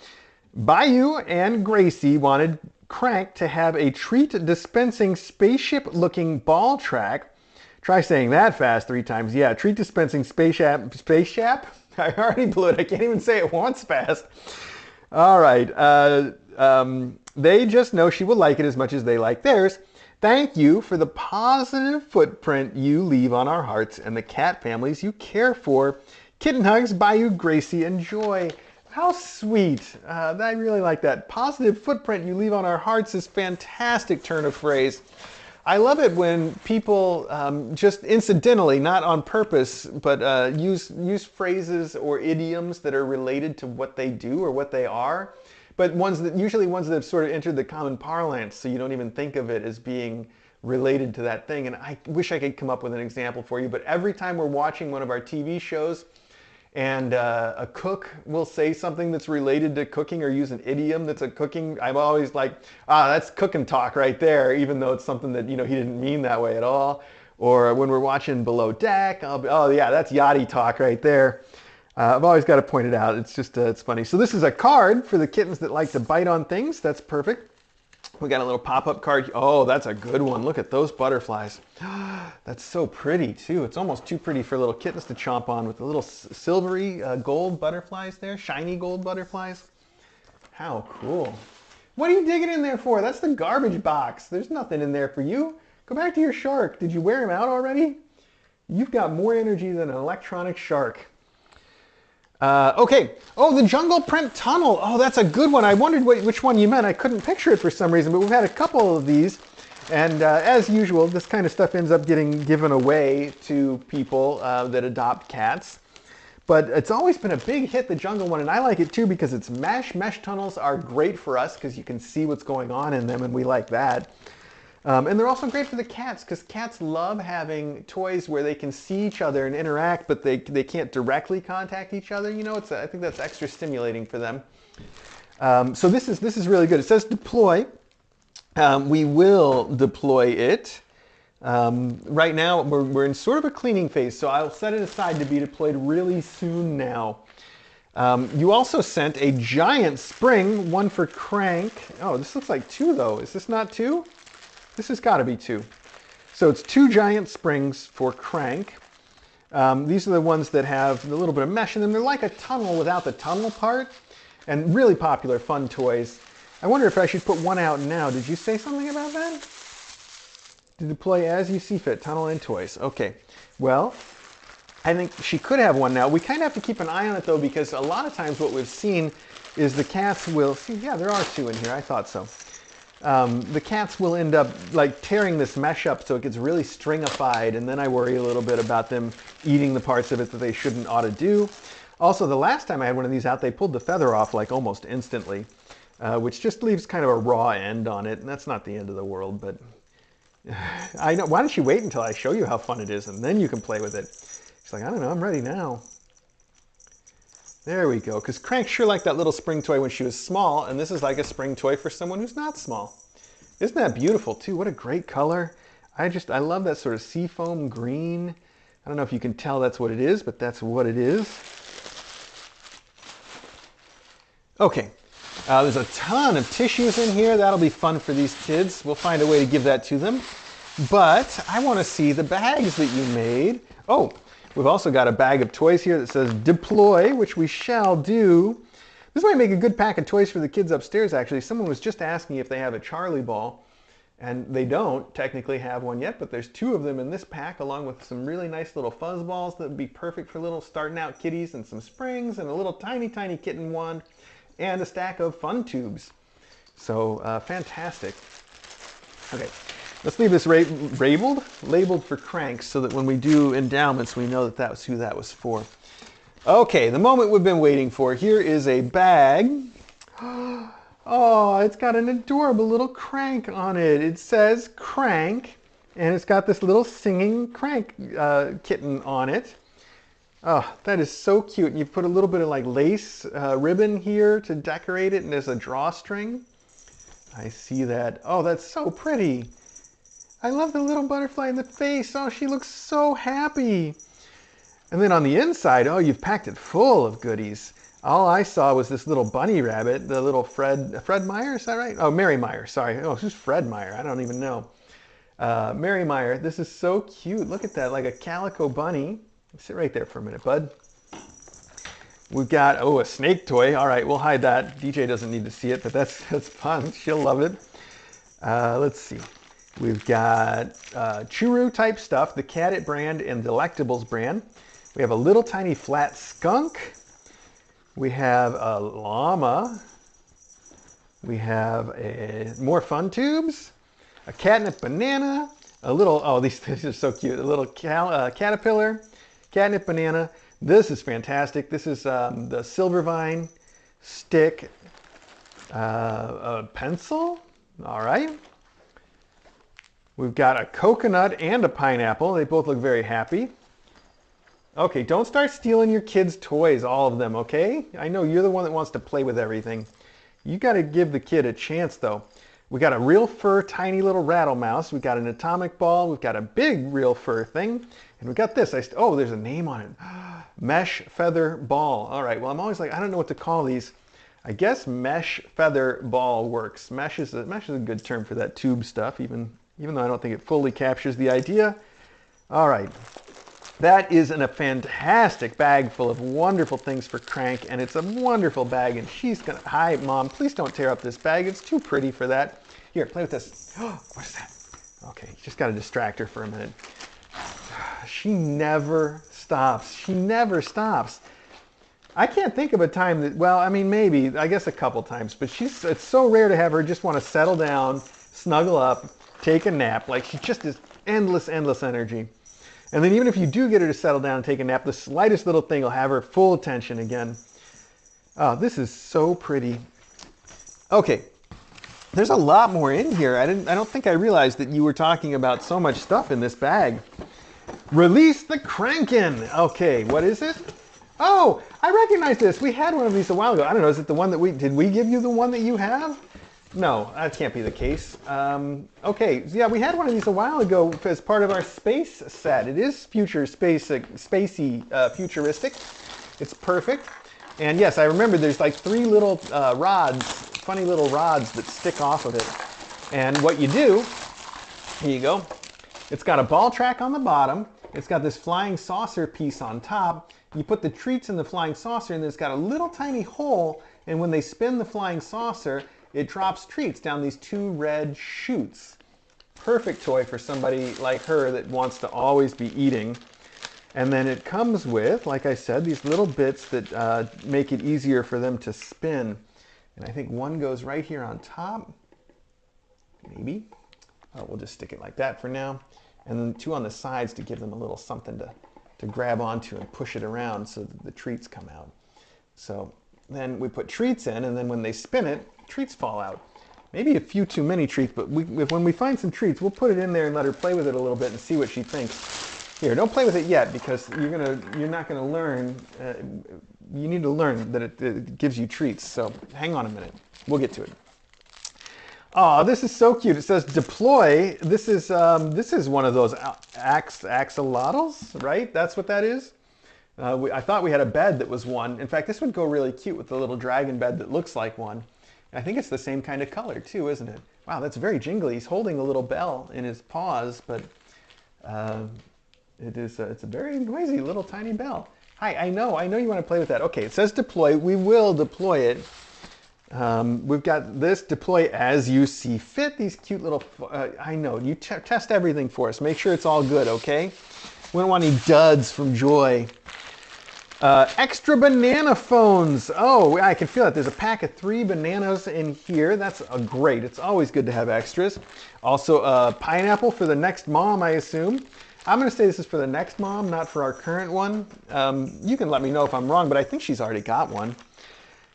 Bayou and Gracie wanted Crank to have a treat dispensing spaceship looking ball track. Try saying that fast 3 times. Yeah, treat dispensing spaceship? I already blew it. I can't even say it once fast. All right. They just know she will like it as much as they like theirs. Thank you for the positive footprint you leave on our hearts and the cat families you care for. Kitten hugs, Bayou, Gracie, and Joy. How sweet. I really like that. Positive footprint you leave on our hearts is fantastic turn of phrase. I love it when people just incidentally, not on purpose, but use phrases or idioms that are related to what they do or what they are, but usually ones that have sort of entered the common parlance, so you don't even think of it as being related to that thing. And I wish I could come up with an example for you, but every time we're watching one of our TV shows, and a cook will say something that's related to cooking or use an idiom that's a cooking, I'm always like, that's cooking talk right there, even though it's something that, he didn't mean that way at all. Or when we're watching Below Deck, I'll be, oh yeah, that's yachty talk right there. I've always got to point it out. It's just, it's funny. So this is a card for the kittens that like to bite on things. That's perfect. We got a little pop-up card. Oh, that's a good one. Look at those butterflies. That's so pretty too. It's almost too pretty for little kittens to chomp on, with the little silvery gold butterflies there, shiny gold butterflies. How cool. What are you digging in there for? That's the garbage box. There's nothing in there for you. Go back to your shark. Did you wear him out already? You've got more energy than an electronic shark. Okay. Oh, the jungle print tunnel. Oh, that's a good one. I wondered which one you meant. I couldn't picture it for some reason, but we've had a couple of these. And as usual, this kind of stuff ends up getting given away to people that adopt cats. But it's always been a big hit, the jungle one, and I like it too because it's mesh. Mesh tunnels are great for us because you can see what's going on in them, and we like that. And they're also great for the cats because cats love having toys where they can see each other and interact, but they can't directly contact each other. I think that's extra stimulating for them. So this is really good. It says deploy. We will deploy it. Right now we're in sort of a cleaning phase, so I'll set it aside to be deployed really soon now. You also sent a giant spring, one for Crank. Oh, this looks like two though. Is this not two? This has got to be two. So it's two giant springs for Crank. These are the ones that have a little bit of mesh in them. They're like a tunnel without the tunnel part, and really popular, fun toys. I wonder if I should put one out now. Did you say something about that? To deploy as you see fit, tunnel and toys. Okay, well, I think she could have one now. We kind of have to keep an eye on it though, because a lot of times what we've seen is the cats will, see, yeah, there are two in here, I thought so. The cats will end up like tearing this mesh up so it gets really stringified, and then I worry a little bit about them eating the parts of it that they shouldn't ought to do. Also, the last time I had one of these out, they pulled the feather off like almost instantly, which just leaves kind of a raw end on it, and that's not the end of the world, but I know. Why don't you wait until I show you how fun it is, and then you can play with it. She's like, I don't know, I'm ready now. There we go, because Crank sure liked that little spring toy when she was small, and this is like a spring toy for someone who's not small. Isn't that beautiful too? What a great color. I love that sort of seafoam green. I don't know if you can tell that's what it is, but that's what it is. Okay, there's a ton of tissues in here. That'll be fun for these kids. We'll find a way to give that to them. But I want to see the bags that you made. Oh, we've also got a bag of toys here that says deploy, which we shall do. This might make a good pack of toys for the kids upstairs, actually. Someone was just asking if they have a Charlie ball, and they don't technically have one yet, but there's two of them in this pack, along with some really nice little fuzz balls that would be perfect for little starting out kitties, and some springs, and a little tiny, tiny kitten wand, and a stack of fun tubes. So fantastic. Okay. Let's leave this labeled for Cranks, so that when we do endowments, we know that that's who that was for. Okay, the moment we've been waiting for. Here is a bag. Oh, it's got an adorable little Crank on it. It says Crank, and it's got this little singing Crank kitten on it. Oh, that is so cute. And you've put a little bit of like lace ribbon here to decorate it, and there's a drawstring. I see that. Oh, that's so pretty. I love the little butterfly in the face. Oh, she looks so happy. And then on the inside, oh, you've packed it full of goodies. All I saw was this little bunny rabbit, the little Fred Meyer, is that right? Oh, Mary Meyer, sorry. Oh, who's Fred Meyer? I don't even know. Mary Meyer, this is so cute. Look at that, like a calico bunny. Sit right there for a minute, bud. We've got, oh, a snake toy. All right, we'll hide that. DJ doesn't need to see it, but that's fun. She'll love it. Let's see. We've got Churu type stuff, the Cat It brand and Delectables brand. We have a little tiny flat skunk. We have a llama. We have more fun tubes, a catnip banana, a little, oh, these are so cute, a little caterpillar, catnip banana. This is fantastic. This is the Silvervine stick pencil. All right. We've got a coconut and a pineapple. They both look very happy. Okay, don't start stealing your kids' toys, all of them, okay? I know you're the one that wants to play with everything. You got to give the kid a chance, though. We got a real fur, tiny little rattle mouse. We got an atomic ball. We've got a big real fur thing. And we got this. Oh, there's a name on it. Mesh feather ball. All right, well, I'm always like, I don't know what to call these. I guess mesh feather ball works. Mesh is a good term for that tube stuff, even though I don't think it fully captures the idea. All right. That is a fantastic bag full of wonderful things for Crank, and it's a wonderful bag, and she's gonna, hi, Mom, please don't tear up this bag. It's too pretty for that. Here, play with this. Oh, what is that? Okay, just gotta distract her for a minute. She never stops. She never stops. I can't think of a time that, well, I mean, maybe, I guess a couple times, but it's so rare to have her just want to settle down, snuggle up, take a nap. Like, she just is endless energy. And then even if you do get her to settle down and take a nap, the slightest little thing will have her full attention again. Oh, this is so pretty. Okay, there's a lot more in here. I don't think I realized that you were talking about so much stuff in this bag. Release the Crankin'. Okay, what is it? Oh, I recognize this. We had one of these a while ago. I don't know, is it the one that did we give you the one that you have? No, that can't be the case. Okay, yeah, we had one of these a while ago as part of our space set. It is spacey, futuristic. It's perfect. And yes, I remember there's like 3 little rods, funny little rods that stick off of it. And what you do, here you go. It's got a ball track on the bottom. It's got this flying saucer piece on top. You put the treats in the flying saucer, and it's got a little tiny hole. And when they spin the flying saucer, it drops treats down these 2 red chutes. Perfect toy for somebody like her that wants to always be eating. And then it comes with, like I said, these little bits that make it easier for them to spin. And I think one goes right here on top. Maybe. Oh, we'll just stick it like that for now. And then 2 on the sides to give them a little something to grab onto and push it around so that the treats come out. So then we put treats in, and then when they spin it, treats fall out. Maybe a few too many treats, but when we find some treats, we'll put it in there and let her play with it a little bit and see what she thinks. Here, don't play with it yet, because you're not gonna learn. You need to learn that it gives you treats. So hang on a minute. We'll get to it. Oh, this is so cute. It says deploy. This is one of those axolotls, right? That's what that is. I thought we had a bed that was one. In fact, this would go really cute with the little dragon bed that looks like one. I think it's the same kind of color too, isn't it? Wow, that's very jingly. He's holding a little bell in his paws, but it's a very noisy little tiny bell. Hi, I know you want to play with that. Okay, it says deploy. We will deploy it. We've got this deploy as you see fit. These cute little, I know, you test everything for us. Make sure it's all good, okay? We don't want any duds from Joy. Extra banana phones. Oh, I can feel it. There's a pack of 3 bananas in here. That's great. It's always good to have extras. Also, pineapple for the next mom, I assume. I'm going to say this is for the next mom, not for our current one. You can let me know if I'm wrong, but I think she's already got one.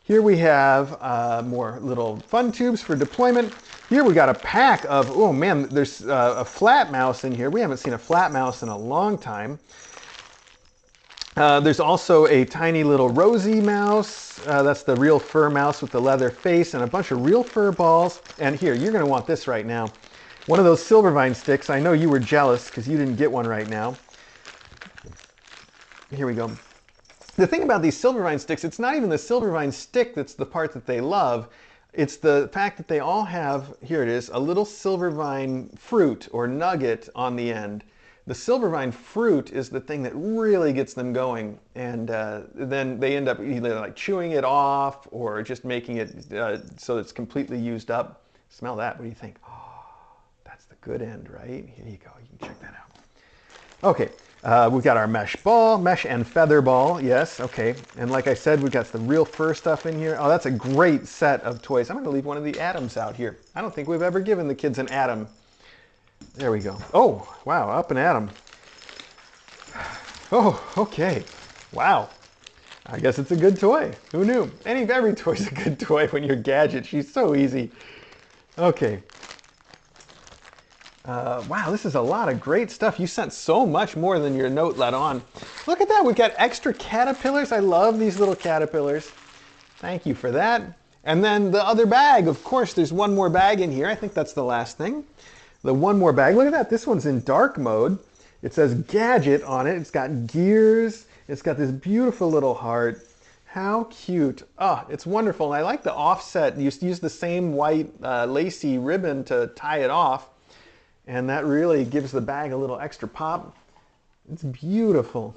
Here we have more little fun tubes for deployment. Here we got a pack of, oh man, there's a flat mouse in here. We haven't seen a flat mouse in a long time. There's also a tiny little rosy mouse. That's the real fur mouse with the leather face, and a bunch of real fur balls. And here, you're gonna want this right now. One of those Silvervine sticks. I know you were jealous because you didn't get one right now. Here we go. The thing about these Silvervine sticks, it's not even the Silvervine stick that's the part that they love. It's the fact that they all have, here it is, a little Silvervine fruit or nugget on the end. The Silvervine fruit is the thing that really gets them going, and then they end up either like chewing it off or just making it so it's completely used up. Smell that, what do you think? Oh, that's the good end, right? Here you go, you can check that out. Okay, We've got our mesh ball, mesh and feather ball, yes, okay. And like I said, we've got the real fur stuff in here. Oh, that's a great set of toys. I'm gonna leave one of the Atoms out here. I don't think we've ever given the kids an Atom. There we go. Oh, wow, up an Atom. Oh, okay, wow. I guess it's a good toy. Who knew? Every toy's a good toy when you're Gadget. She's so easy. Okay. Wow, this is a lot of great stuff. You sent so much more than your note let on. Look at that, we've got extra caterpillars. I love these little caterpillars. Thank you for that. And then the other bag, of course, there's one more bag in here. I think that's the last thing. The one more bag, look at that, this one's in dark mode. It says Gadget on it. It's got gears. It's got this beautiful little heart. How cute. Oh, it's wonderful. And I like the offset. You use the same white lacy ribbon to tie it off. And that really gives the bag a little extra pop. It's beautiful.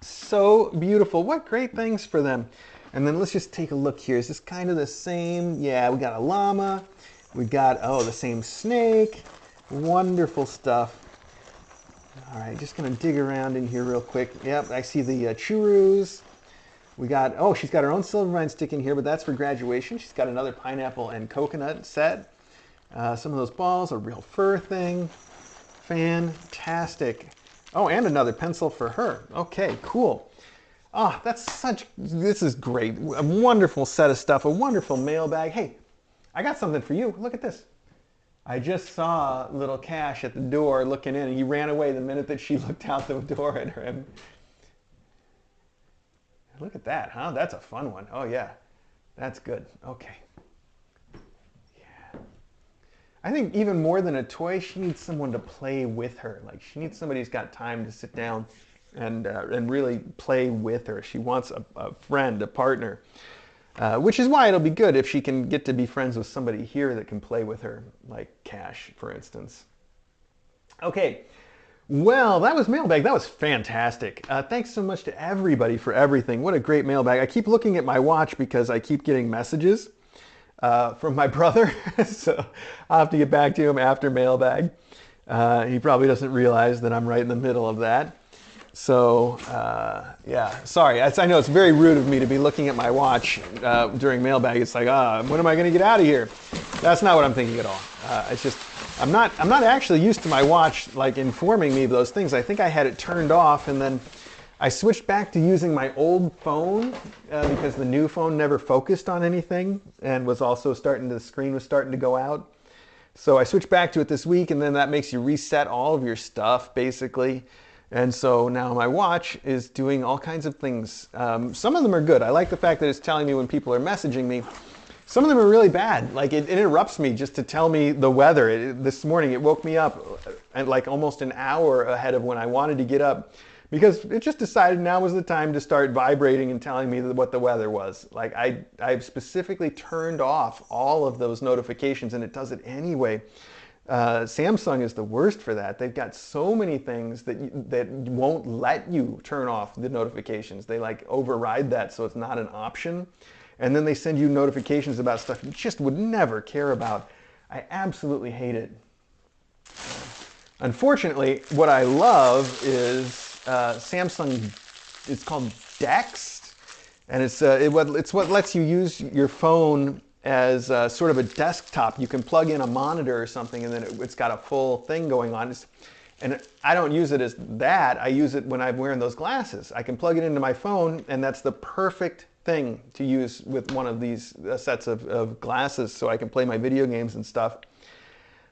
So beautiful. What great things for them. And then let's just take a look here. Is this kind of the same? Yeah, we got a llama. We got, oh, the same snake. Wonderful stuff. All right, just gonna dig around in here real quick. Yep, I see the churros. We got, oh, she's got her own Silvervine stick in here, but that's for graduation. She's got another pineapple and coconut set. Some of those balls, a real fur thing. Fantastic. Oh, and another pencil for her. Okay, cool. Oh, this is great. A wonderful set of stuff, a wonderful mailbag. Hey, I got something for you. Look at this. I just saw little Cash at the door looking in, and he ran away the minute that she looked out the door at him. Look at that, huh? That's a fun one. Oh, yeah. That's good. Okay. I think even more than a toy, she needs someone to play with her. Like, she needs somebody who's got time to sit down and really play with her. She wants a friend, a partner, which is why it'll be good if she can get to be friends with somebody here that can play with her, like Cash, for instance. Okay, well, that was Mailbag. That was fantastic. Thanks so much to everybody for everything. What a great mailbag. I keep looking at my watch because I keep getting messages from my brother, so I'll have to get back to him after Mailbag. He probably doesn't realize that I'm right in the middle of that. So, yeah, sorry. I know it's very rude of me to be looking at my watch during Mailbag. It's like, when am I going to get out of here? That's not what I'm thinking at all. It's just, I'm not actually used to my watch like informing me of those things. I think I had it turned off, and then I switched back to using my old phone because the new phone never focused on anything and was also the screen was starting to go out. So I switched back to it this week, and then that makes you reset all of your stuff basically. And so now my watch is doing all kinds of things. Some of them are good. I like the fact that it's telling me when people are messaging me. Some of them are really bad. Like it interrupts me just to tell me the weather. This morning it woke me up at like almost an hour ahead of when I wanted to get up, because it just decided now was the time to start vibrating and telling me what the weather was. Like I've specifically turned off all of those notifications, and it does it anyway. Samsung is the worst for that. They've got so many things that won't let you turn off the notifications. They like override that so it's not an option. And then they send you notifications about stuff you just would never care about. I absolutely hate it. Unfortunately, what I love is Samsung, it's called Dex, and it's what lets you use your phone as sort of a desktop. You can plug in a monitor or something, and then it's got a full thing going on. And I don't use it as that. I use it when I'm wearing those glasses. I can plug it into my phone, and that's the perfect thing to use with one of these sets of glasses, so I can play my video games and stuff.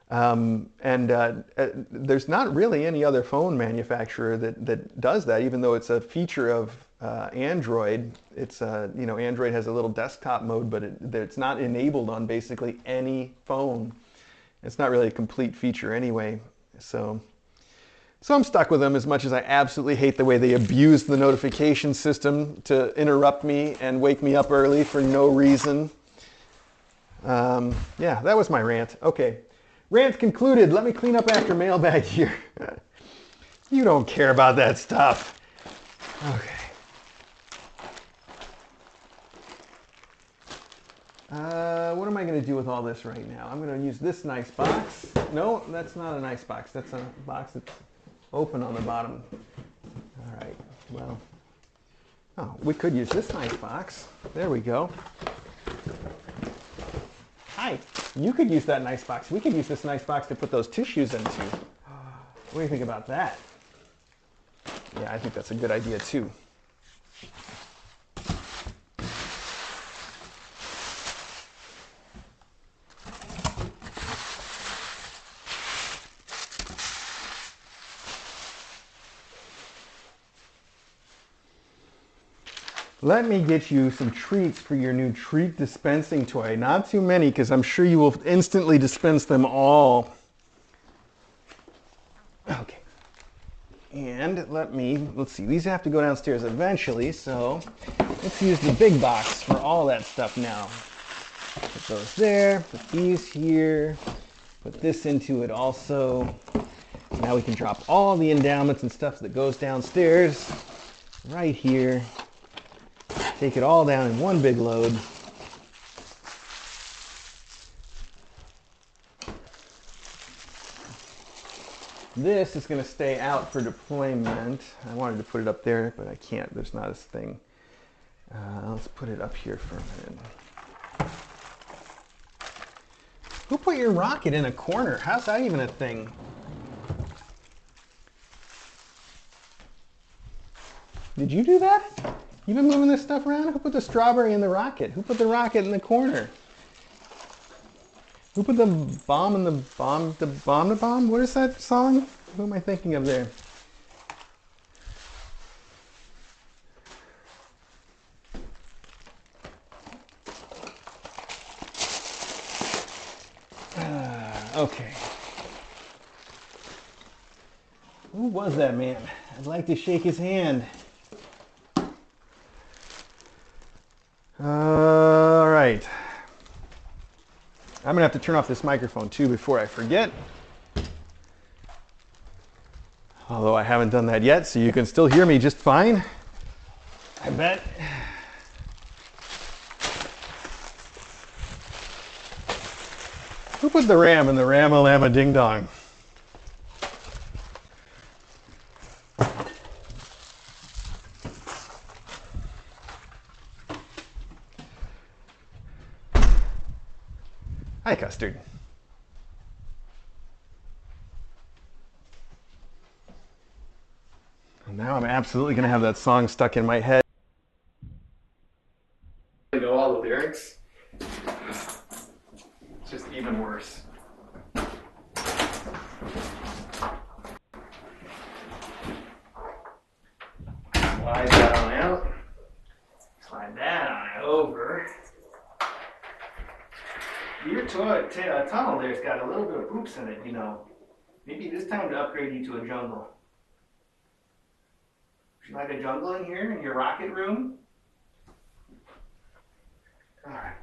There's not really any other phone manufacturer that does that, even though it's a feature of Android. It's Android has a little desktop mode, but it's not enabled on basically any phone. It's not really a complete feature anyway. So I'm stuck with them, as much as I absolutely hate the way they abuse the notification system to interrupt me and wake me up early for no reason. Yeah, that was my rant. Okay. Rant concluded. Let me clean up after Mailbag here. You don't care about that stuff. Okay. What am I going to do with all this right now? I'm going to use this nice box. No, that's not a nice box. That's a box that's open on the bottom. All right, well, oh, we could use this nice box. There we go. Hi, you could use that nice box. We could use this nice box to put those tissues into. What do you think about that? Yeah, I think that's a good idea too. Let me get you some treats for your new treat dispensing toy. Not too many, because I'm sure you will instantly dispense them all. Okay. And let's see, these have to go downstairs eventually, so let's use the big box for all that stuff now. Put those there, put these here, put this into it also. Now we can drop all the endowments and stuff that goes downstairs right here. Take it all down in one big load. This is going to stay out for deployment. I wanted to put it up there, but I can't. There's not a thing. Let's put it up here for a minute. Who put your rocket in a corner? How's that even a thing? Did you do that? You've been moving this stuff around? Who put the strawberry in the rocket? Who put the rocket in the corner? Who put the bomb in the bomb? The bomb? What is that song? Who am I thinking of there? Okay. Who was that man? I'd like to shake his hand. All right. I'm gonna have to turn off this microphone too before I forget. Although I haven't done that yet, so you can still hear me just fine, I bet. Who put the ram in the Ram-a-Llama Ding Dong? Hi, Custard. And now I'm absolutely going to have that song stuck in my head. I know all the lyrics. It's just even worse. Slide that on out. Slide that on over. Your tunnel there's got a little bit of oops in it, you know. Maybe it is time to upgrade you to a jungle. Would you like a jungle in here in your rocket room? Alright.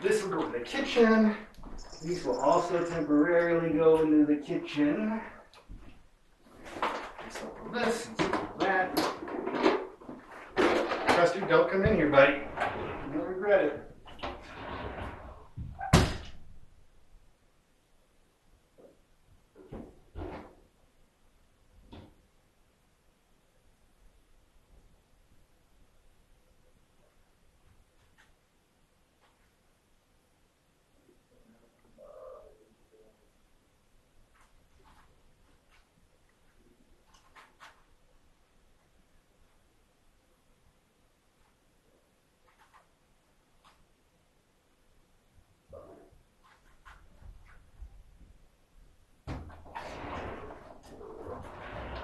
This will go to the kitchen. These will also temporarily go into the kitchen. So this and so that. Custard, don't come in here, buddy. You'll regret it.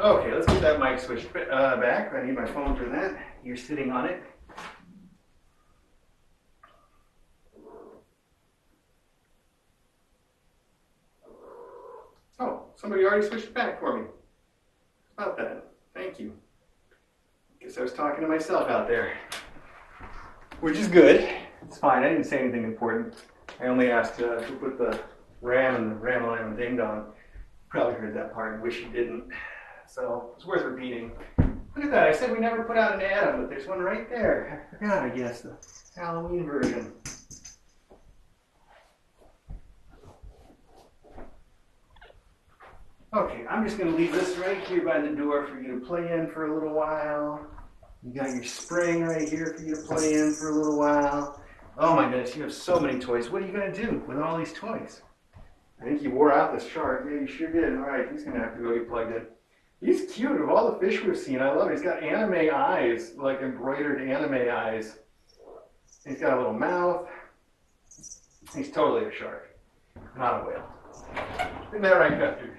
Okay, let's get that mic switched back. I need my phone for that. You're sitting on it. Oh, somebody already switched it back for me. How about that? Thank you. Guess I was talking to myself out there. Which is good. It's fine. I didn't say anything important. I only asked who put the ram in the Ram-a-Llama Ding Dong. Probably heard that part and wish you didn't. So it's worth repeating. Look at that. I said we never put out an ad, but there's one right there. I forgot, I guess, the Halloween version. Okay, I'm just going to leave this right here by the door for you to play in for a little while. You got your spring right here for you to play in for a little while. Oh my goodness, you have so many toys. What are you going to do with all these toys? I think you wore out this shark. Yeah, you sure did. All right, he's going to have to go get plugged in. He's cute. Of all the fish we've seen, I love it. He's got anime eyes, like embroidered anime eyes. He's got a little mouth. He's totally a shark, not a whale. Isn't that right, Custard?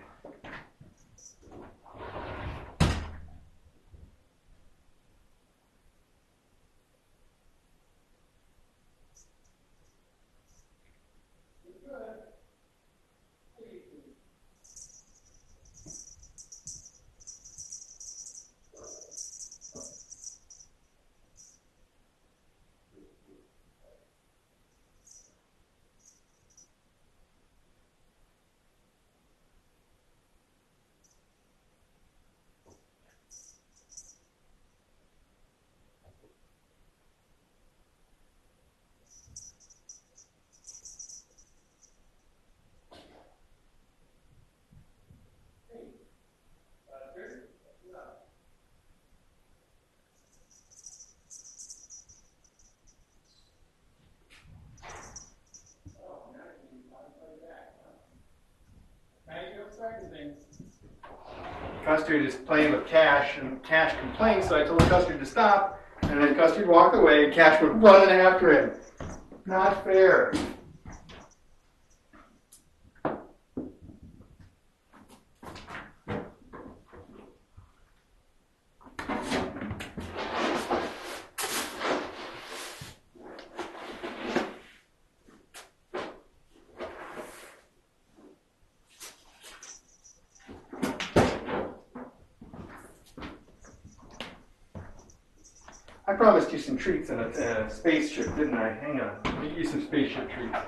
Custard is playing with Cash, and Cash complained, so I told Custard to stop, and then Custard walked away, and Cash went running after him. Not fair. I promised you some treats in a spaceship, didn't I? Hang on. Let me get you some spaceship treats.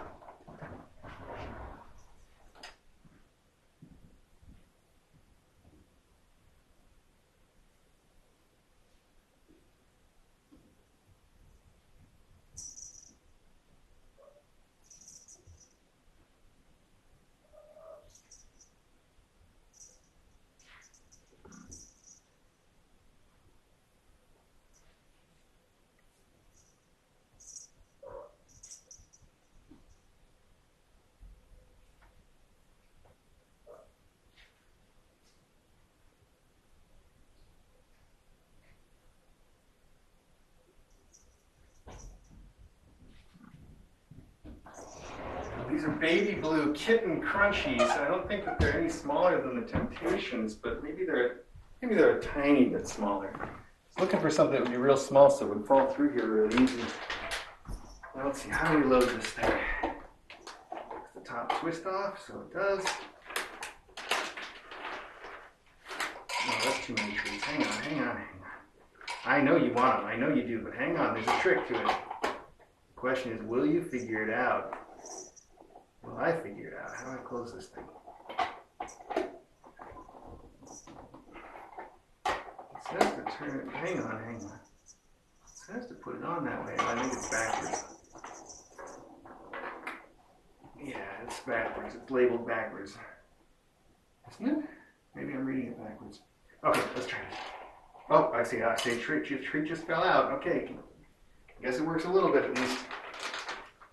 These are baby blue kitten crunchies. I don't think that they're any smaller than the Temptations, but maybe they're a tiny bit smaller. I was looking for something that would be real small so it would fall through here really easy. Now let's see, how do we load this thing? The top twist off, so it does. No, that's too many trees. Hang on, hang on, hang on. I know you want them, I know you do, but hang on, there's a trick to it. The question is, will you figure it out? Well, I figured out. How do I close this thing? It says to turn it. Hang on, hang on. It says to put it on that way. I think it's backwards. Yeah, it's backwards. It's labeled backwards. Isn't it? Maybe I'm reading it backwards. Okay, let's try it. Oh, I see. Treat just fell out. Okay. I guess it works a little bit at least.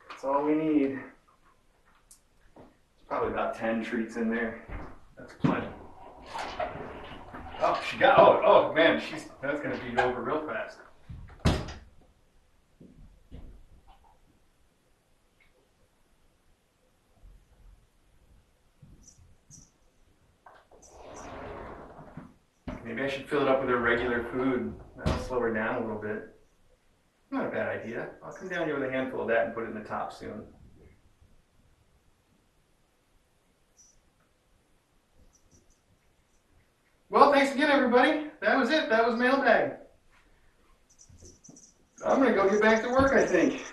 That's all we need. Probably about 10 treats in there. That's plenty. Oh, she got, oh man, that's gonna be over real fast. Maybe I should fill it up with her regular food. That'll slow her down a little bit. Not a bad idea. I'll come down here with a handful of that and put it in the top soon. Well, thanks again, everybody. That was it. That was Mailbag. I'm going to go get back to work, I think.